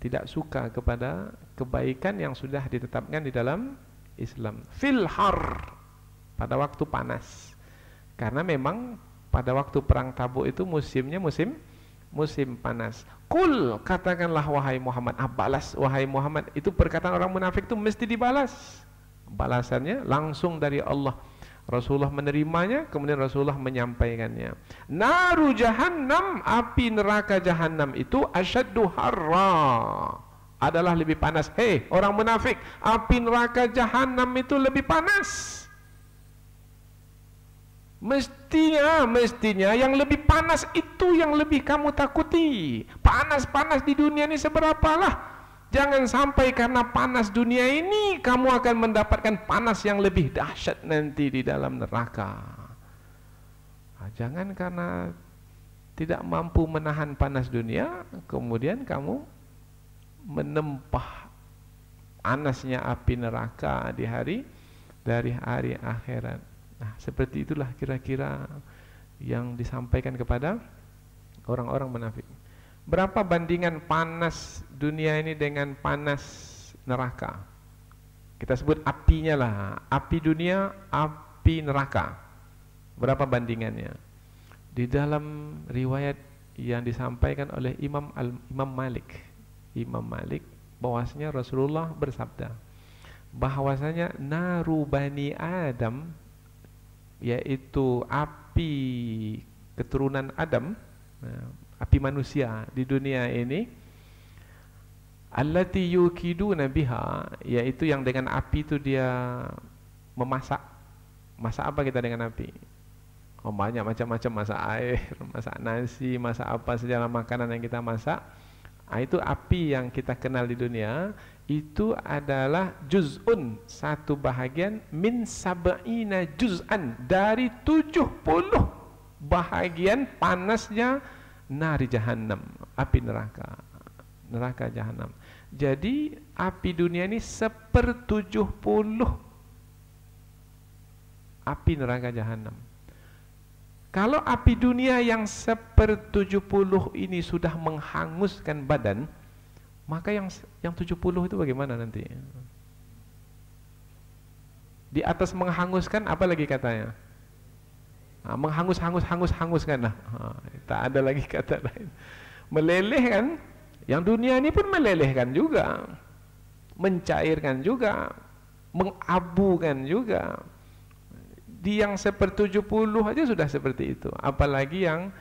tidak suka kepada kebaikan yang sudah ditetapkan di dalam Islam. Fil har, pada waktu panas. Karena memang pada waktu perang Tabuk itu musimnya musim panas. Qul, katakanlah wahai Muhammad. Balas wahai Muhammad. Itu perkataan orang munafik itu mesti dibalas. Balasannya langsung dari Allah. Rasulullah menerimanya, kemudian Rasulullah menyampaikannya. Naru jahannam, api neraka jahannam itu asyaddu harra, adalah lebih panas. Hei orang munafik, api neraka jahannam itu lebih panas. Mestinya yang lebih panas itu yang lebih kamu takuti. Panas-panas di dunia ini seberapalah. Jangan sampai karena panas dunia ini kamu akan mendapatkan panas yang lebih dahsyat nanti di dalam neraka. Jangan karena tidak mampu menahan panas dunia kemudian kamu menempah panasnya api neraka dari hari akhirat. Nah, seperti itulah kira-kira yang disampaikan kepada orang-orang munafik. Berapa bandingan panas dunia ini dengan panas neraka? Kita sebut apinya lah, api dunia, api neraka. Berapa bandingannya? Di dalam riwayat yang disampaikan oleh Imam Malik bahwasanya Rasulullah bersabda bahwasanya naru bani Adam, yaitu api keturunan Adam, api manusia di dunia ini, allati yukiduna biha, yaitu yang dengan api itu dia memasak. Masak apa kita dengan api? Banyak macam-macam, masak air, masak nasi, masak apa segala makanan yang kita masak. Itu api yang kita kenal di dunia. Itu adalah juz'un, satu bahagian, min sab'ina juz'an, dari 70 bahagian panasnya nari jahannam, api neraka jahannam. Jadi api dunia ini 1/70 api neraka jahannam. Kalau api dunia yang 1/70 ini sudah menghanguskan badan, maka yang 70 itu bagaimana nanti? Di atas menghanguskan apa lagi katanya? Menghanguskan lah. Tak ada lagi kata lain. Meleleh kan? Yang dunia ini pun melelehkan juga, mencairkan juga, mengabukan juga. Di yang 1/70 aja sudah seperti itu, apalagi yang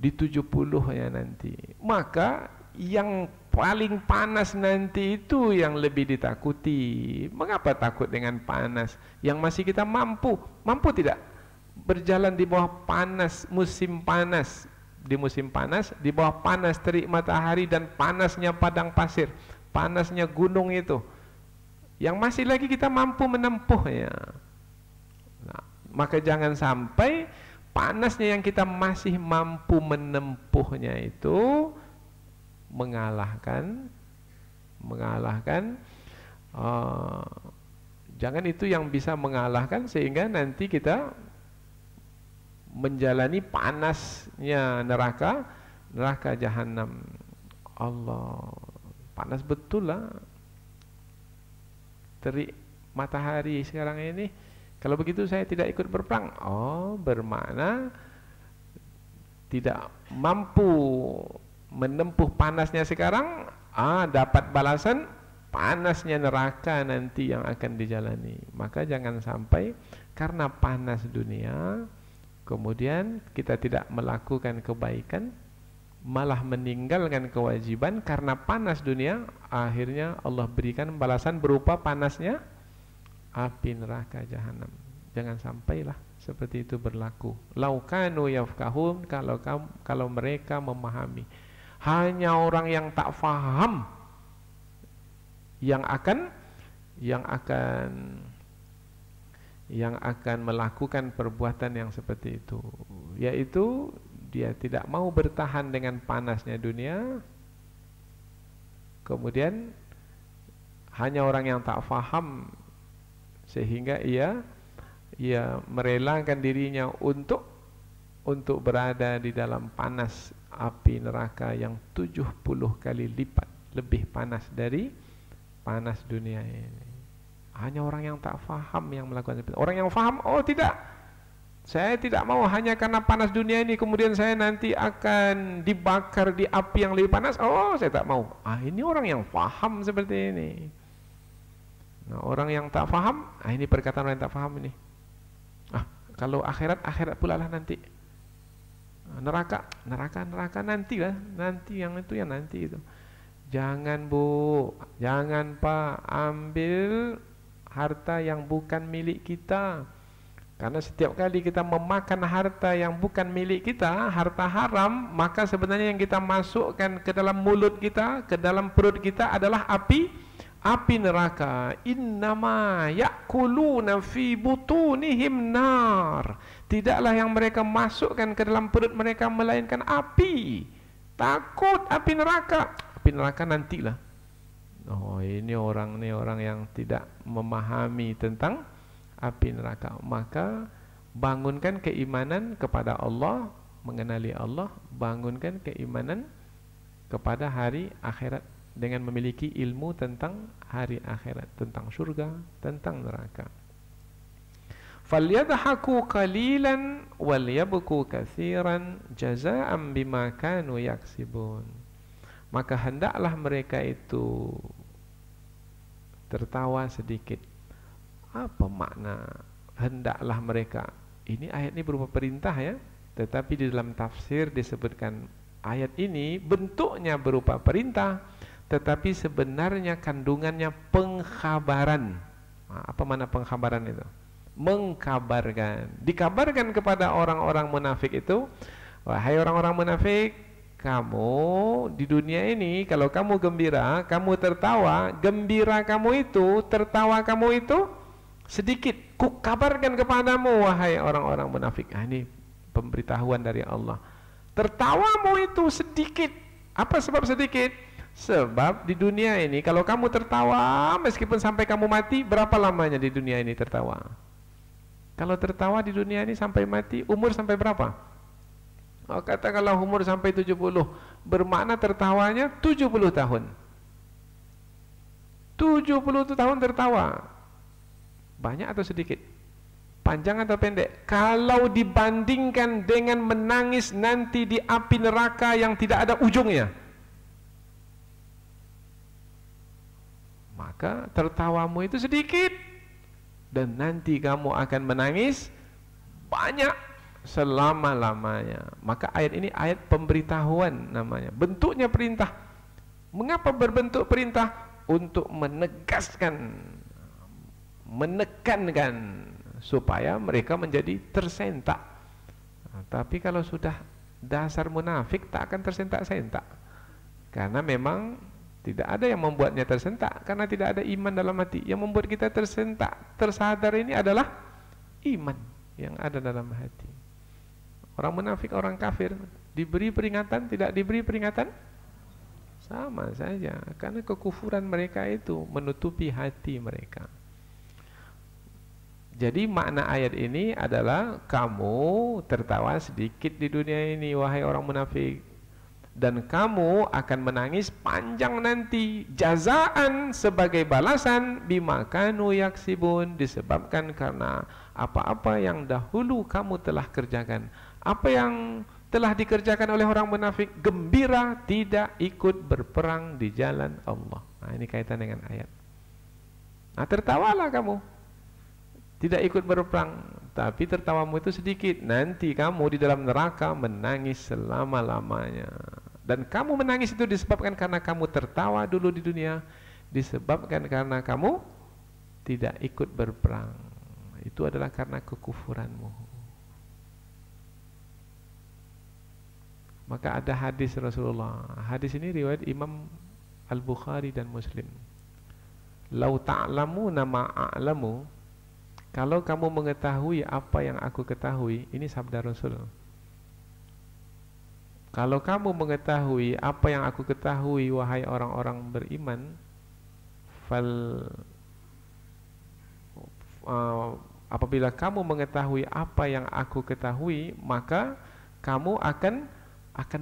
di 70-nya nanti. Maka yang paling panas nanti itu yang lebih ditakuti. Mengapa takut dengan panas? Yang masih kita mampu tidak berjalan di bawah panas, musim panas, di bawah panas terik matahari dan panasnya padang pasir, panasnya gunung itu, yang masih lagi kita mampu menempuhnya. Maka jangan sampai panasnya yang kita masih mampu menempuhnya itu mengalahkan jangan itu yang bisa mengalahkan sehingga nanti kita menjalani panasnya neraka jahanam. Allah, panas betul lah terik matahari sekarang ini. Kalau begitu saya tidak ikut berperang. Bermakna tidak mampu menempuh panasnya sekarang, dapat balasan panasnya neraka nanti yang akan dijalani. Maka jangan sampai karena panas dunia kemudian kita tidak melakukan kebaikan, malah meninggalkan kewajiban karena panas dunia. Akhirnya Allah berikan balasan berupa panasnya api neraka jahanam. Jangan sampailah seperti itu berlaku. Laukanu yafkahun, kalau mereka memahami. Hanya orang yang tak faham yang akan yang akan melakukan perbuatan yang seperti itu, yaitu dia tidak mau bertahan dengan panasnya dunia. Kemudian hanya orang yang tak faham sehingga ia merelakan dirinya untuk berada di dalam panas api neraka yang 70 kali lipat lebih panas dari panas dunia ini. Hanya orang yang tak faham yang melakukan seperti itu. Orang yang faham, oh tidak, saya tidak mau hanya karena panas dunia ini kemudian saya nanti akan dibakar di api yang lebih panas. Oh, saya tak mau. Ini orang yang faham seperti ini. Nah, orang yang tak faham, ini perkataan orang yang tak faham ini. Kalau akhirat pula lah nanti. Neraka nantilah, nanti yang itu yang nanti itu. Jangan Bu, jangan Pak, ambil harta yang bukan milik kita. Karena setiap kali kita memakan harta yang bukan milik kita, harta haram, maka sebenarnya yang kita masukkan ke dalam mulut kita, ke dalam perut kita adalah api neraka. Innama ya'kuluna fi butunihim nar. Tidaklah yang mereka masukkan ke dalam perut mereka melainkan api. Takut api neraka. Api neraka nantilah. Oh, ini orang yang tidak memahami tentang api neraka. Maka bangunkan keimanan kepada Allah, mengenali Allah, bangunkan keimanan kepada hari akhirat dengan memiliki ilmu tentang hari akhirat, tentang surga, tentang neraka. Falyadhaku qalilan walyabku katsiran jazaa'an bima kanu yaksibun. Maka hendaklah mereka itu tertawa sedikit. Apa makna hendaklah mereka? Ini ayat ini berupa perintah ya, tetapi di dalam tafsir disebutkan ayat ini bentuknya berupa perintah, tetapi sebenarnya kandungannya pengkhabaran. Apa makna pengkhabaran itu? Mengkabarkan. Dikabarkan kepada orang-orang munafik itu, wahai orang-orang munafik, kamu di dunia ini kalau kamu gembira, kamu tertawa, gembira kamu itu, tertawa kamu itu sedikit. Ku kabarkan kepadamu wahai orang-orang munafik. Ini pemberitahuan dari Allah. Tertawamu itu sedikit. Apa sebab sedikit? Sebab di dunia ini kalau kamu tertawa meskipun sampai kamu mati, berapa lamanya di dunia ini tertawa? Kalau tertawa di dunia ini sampai mati, umur sampai berapa? Katakanlah umur sampai 70, bermakna tertawanya 70 tahun. 70 tahun tertawa. Banyak atau sedikit? Panjang atau pendek? Kalau dibandingkan dengan menangis nanti di api neraka yang tidak ada ujungnya, maka tertawamu itu sedikit, dan nanti kamu akan menangis banyak selama-lamanya. Maka ayat ini ayat pemberitahuan namanya. Bentuknya perintah. Mengapa berbentuk perintah? Untuk menegaskan, menekankan supaya mereka menjadi tersentak. Tapi kalau sudah dasar munafik tak akan tersentak-sentak. Karena memang tidak ada yang membuatnya tersentak, karena tidak ada iman dalam hati. Yang membuat kita tersentak, tersadar ini adalah iman yang ada dalam hati. Orang munafik, orang kafir, diberi peringatan, tidak diberi peringatan, sama saja. Karena kekufuran mereka itu menutupi hati mereka. Jadi makna ayat ini adalah kamu tertawa sedikit di dunia ini wahai orang munafik, dan kamu akan menangis panjang nanti, jazaan sebagai balasan bima kanu yaksibun, disebabkan karena apa-apa yang dahulu kamu telah kerjakan. Apa yang telah dikerjakan oleh orang munafik? Gembira tidak ikut berperang di jalan Allah. Ini kaitan dengan ayat. Tertawalah kamu, tidak ikut berperang, tapi tertawamu itu sedikit. Nanti kamu di dalam neraka menangis selama-lamanya. Dan kamu menangis itu disebabkan karena kamu tertawa dulu di dunia, disebabkan karena kamu tidak ikut berperang. Itu adalah karena kekufuranmu. Maka ada hadis Rasulullah. Hadis ini riwayat Imam Al-Bukhari dan Muslim. Lau ta'lamuna ma a'lamu, kalau kamu mengetahui apa yang aku ketahui, ini sabda Rasul. Kalau kamu mengetahui apa yang aku ketahui, wahai orang-orang beriman, apabila kamu mengetahui apa yang aku ketahui, maka kamu akan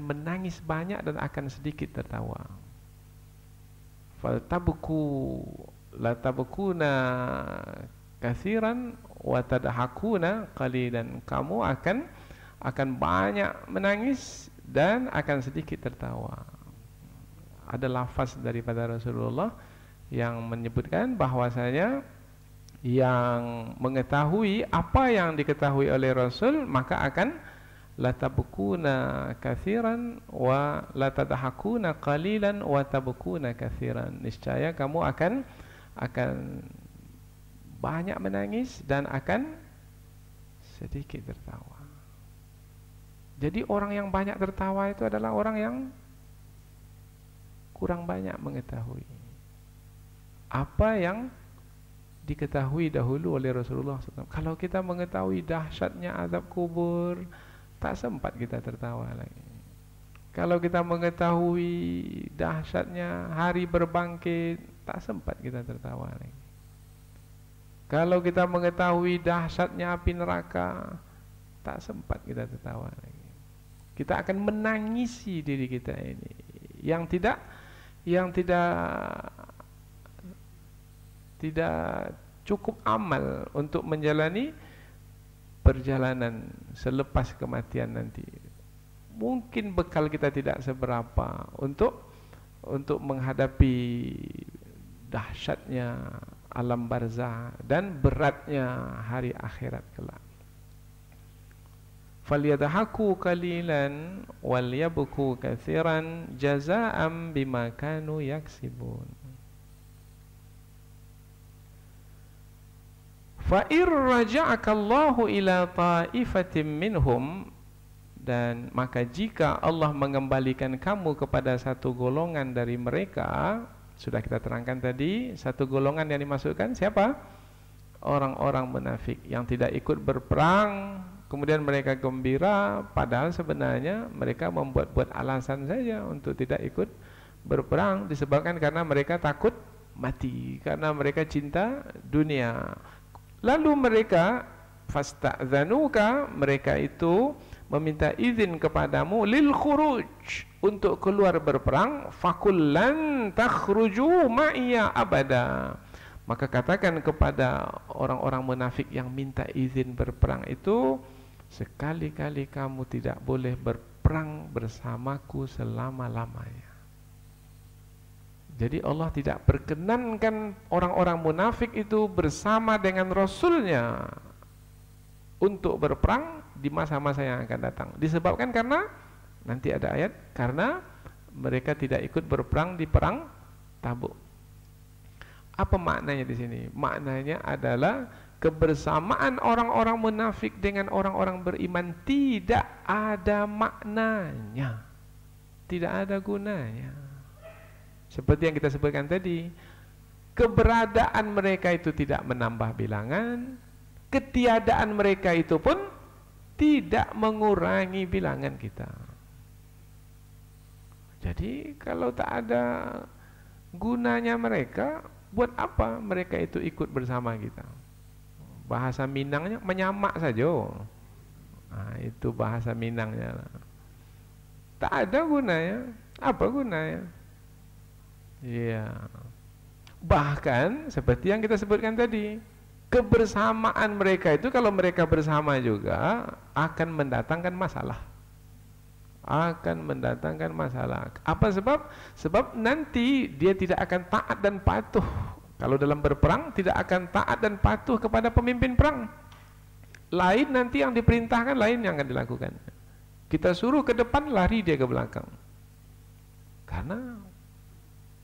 menangis banyak dan akan sedikit tertawa. Faltabku la tabkuna katsiran wa tadhakuna qalilan, kamu akan banyak menangis dan akan sedikit tertawa. Ada lafaz daripada Rasulullah yang menyebutkan bahwasanya yang mengetahui apa yang diketahui oleh Rasul, maka akan la tabkuna katsiran wa la tadhakuna qalilan wa tabkuna katsiran. Niscaya kamu akan banyak menangis dan akan sedikit tertawa. Jadi orang yang banyak tertawa itu adalah orang yang kurang banyak mengetahui apa yang diketahui dahulu oleh Rasulullah SAW. Kalau kita mengetahui dahsyatnya azab kubur, tak sempat kita tertawa lagi. Kalau kita mengetahui dahsyatnya hari berbangkit, tak sempat kita tertawa lagi. Kalau kita mengetahui dahsyatnya api neraka, tak sempat kita tertawa lagi. Kita akan menangisi diri kita ini yang tidak cukup amal untuk menjalani perjalanan selepas kematian nanti. Mungkin bekal kita tidak seberapa untuk menghadapi dahsyatnya alam barzah dan beratnya hari akhirat kelak. Falyadhaku qalilan wal yabku katsiran jazaa'an bima kanu yaksibun. Fa ir raja'aka Allahu ila ta'ifatin minhum, dan maka jika Allah mengembalikan kamu kepada satu golongan dari mereka, sudah kita terangkan tadi, satu golongan yang dimasukkan siapa? Orang-orang munafik yang tidak ikut berperang, kemudian mereka gembira, padahal sebenarnya mereka membuat-buat alasan saja untuk tidak ikut berperang, disebabkan karena mereka takut mati, karena mereka cinta dunia. Lalu mereka fasta'dzanuka, mereka itu meminta izin kepadamu lil khuruj, untuk keluar berperang. Fakul lan takhruju ma'iya abada, maka katakan kepada orang-orang munafik yang minta izin berperang itu, sekali-kali kamu tidak boleh berperang bersamaku selama-lamanya. Jadi Allah tidak perkenankan orang-orang munafik itu bersama dengan Rasulnya untuk berperang di masa-masa yang akan datang. Disebabkan karena nanti ada ayat, karena mereka tidak ikut berperang di perang Tabuk. Apa maknanya di sini? Maknanya adalah kebersamaan orang-orang munafik dengan orang-orang beriman tidak ada maknanya, tidak ada gunanya. Seperti yang kita sebutkan tadi, keberadaan mereka itu tidak menambah bilangan, ketiadaan mereka itu pun tidak mengurangi bilangan kita. Jadi kalau tak ada gunanya mereka, buat apa mereka itu ikut bersama kita? Bahasa Minangnya menyamak saja. Nah, itu bahasa Minangnya. Tak ada gunanya. Apa gunanya? Iya. Bahkan seperti yang kita sebutkan tadi, kebersamaan mereka itu kalau mereka bersama juga akan mendatangkan masalah. Akan mendatangkan masalah. Apa sebab? Sebab nanti dia tidak akan taat dan patuh. Kalau dalam berperang tidak akan taat dan patuh kepada pemimpin perang. Lain nanti yang diperintahkan, lain yang akan dilakukan. Kita suruh ke depan, lari dia ke belakang. Karena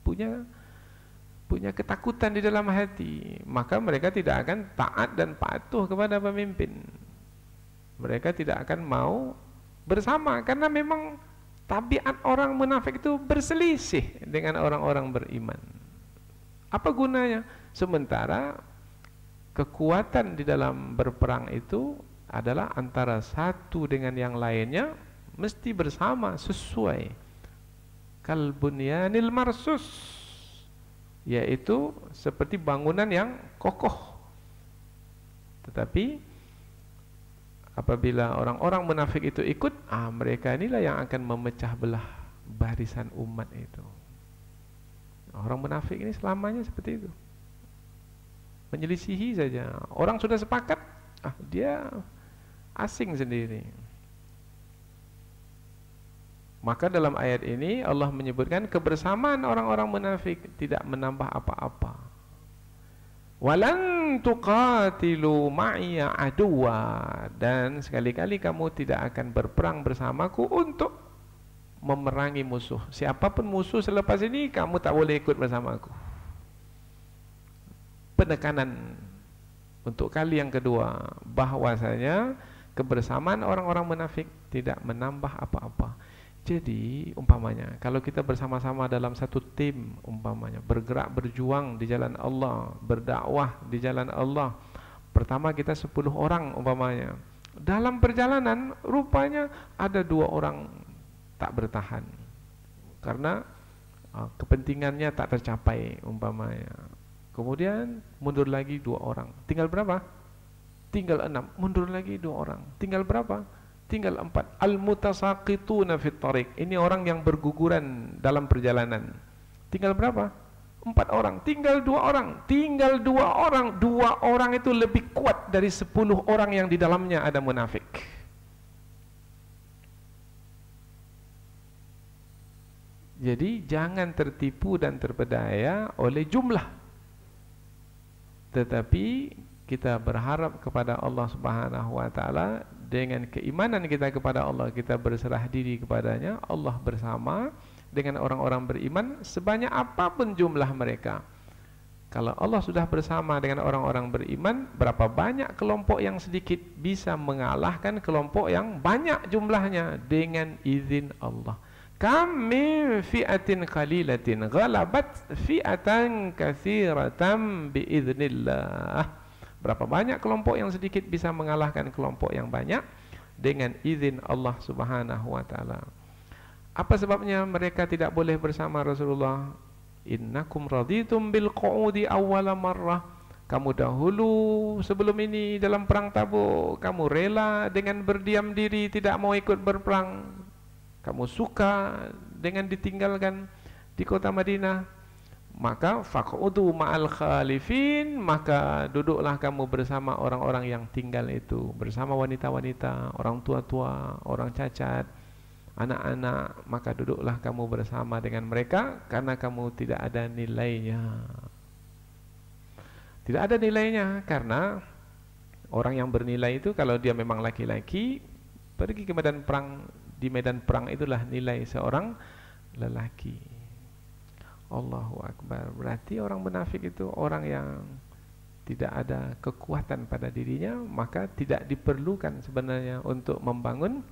punya ketakutan di dalam hati, maka mereka tidak akan taat dan patuh kepada pemimpin. Mereka tidak akan mau bersama, karena memang tabiat orang munafik itu berselisih dengan orang-orang beriman. Apa gunanya? Sementara kekuatan di dalam berperang itu adalah antara satu dengan yang lainnya mesti bersama, sesuai. Kal bunyanil marsus, yaitu seperti bangunan yang kokoh. Tetapi apabila orang-orang munafik itu ikut, mereka inilah yang akan memecah belah barisan umat itu. Orang munafik ini selamanya seperti itu, menyelisihi saja. Orang sudah sepakat, dia asing sendiri. Maka dalam ayat ini Allah menyebutkan kebersamaan orang-orang munafik tidak menambah apa-apa. Walan tuqatilu ma'iya aduwa, dan sekali-kali kamu tidak akan berperang bersamaku untuk memerangi musuh. Siapapun musuh selepas ini, kamu tak boleh ikut bersamaku. Penekanan untuk kali yang kedua, bahwasanya kebersamaan orang-orang munafik tidak menambah apa-apa. Jadi umpamanya kalau kita bersama-sama dalam satu tim, umpamanya bergerak berjuang di jalan Allah, berdakwah di jalan Allah, pertama kita 10 orang umpamanya, dalam perjalanan rupanya ada 2 orang tak bertahan karena kepentingannya tak tercapai umpamanya. Kemudian mundur lagi 2 orang. Tinggal berapa? Tinggal 6. Mundur lagi 2 orang. Tinggal berapa? Tinggal 4. Al-mutasaqituna fit tariq. Ini orang yang berguguran dalam perjalanan. Tinggal berapa? 4 orang. Tinggal 2 orang. Tinggal 2 orang. 2 orang itu lebih kuat dari 10 orang yang di dalamnya ada munafik. Jadi jangan tertipu dan terpedaya oleh jumlah, tetapi kita berharap kepada Allah Subhanahu wa taala. Dengan keimanan kita kepada Allah, kita berserah diri kepadanya. Allah bersama dengan orang-orang beriman sebanyak apapun jumlah mereka. Kalau Allah sudah bersama dengan orang-orang beriman, berapa banyak kelompok yang sedikit bisa mengalahkan kelompok yang banyak jumlahnya dengan izin Allah. Kam min fi'atin qalilatin ghalabat fi'atan katsiratan biiznillah. Berapa banyak kelompok yang sedikit bisa mengalahkan kelompok yang banyak dengan izin Allah Subhanahu wa taala. Apa sebabnya mereka tidak boleh bersama Rasulullah? Innakum raditum bil qu'udi awwala marrah. Kamu dahulu sebelum ini dalam perang Tabuk, kamu rela dengan berdiam diri tidak mau ikut berperang. Kamu suka dengan ditinggalkan di kota Madinah. Maka faq'udu ma'al khalifin, maka duduklah kamu bersama orang-orang yang tinggal itu, bersama wanita-wanita, orang tua-tua, orang cacat, anak-anak, maka duduklah kamu bersama dengan mereka karena kamu tidak ada nilainya. Tidak ada nilainya karena orang yang bernilai itu kalau dia memang laki-laki, pergi ke medan perang, di medan perang itulah nilai seorang lelaki. Allahu Akbar. Berarti orang munafik itu orang yang tidak ada kekuatan pada dirinya, maka tidak diperlukan sebenarnya untuk membangun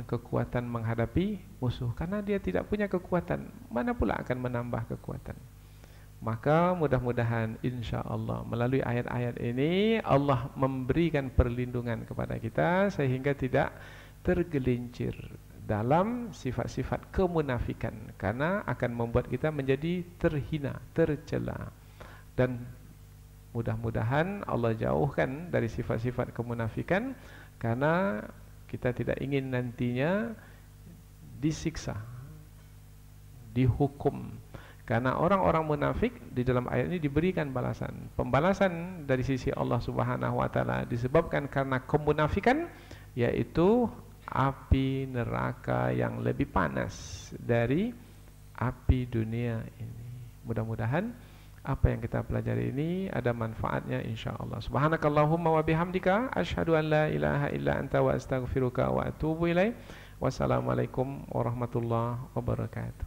kekuatan menghadapi musuh, karena dia tidak punya kekuatan. Mana pula akan menambah kekuatan. Maka mudah-mudahan insya-Allah melalui ayat-ayat ini Allah memberikan perlindungan kepada kita sehingga tidak tergelincir dalam sifat-sifat kemunafikan, karena akan membuat kita menjadi terhina, tercela. Dan mudah-mudahan Allah jauhkan dari sifat-sifat kemunafikan, karena kita tidak ingin nantinya disiksa, dihukum. Karena orang-orang munafik di dalam ayat ini diberikan balasan. Pembalasan dari sisi Allah Subhanahu wa taala disebabkan karena kemunafikan, yaitu api neraka yang lebih panas dari api dunia ini. Mudah-mudahan apa yang kita pelajari ini ada manfaatnya insyaallah. Subhanakallahumma wa bihamdika asyhadu an la ilaha illa anta wa astaghfiruka wa atubu ilaik. Wassalamualaikum warahmatullahi wabarakatuh.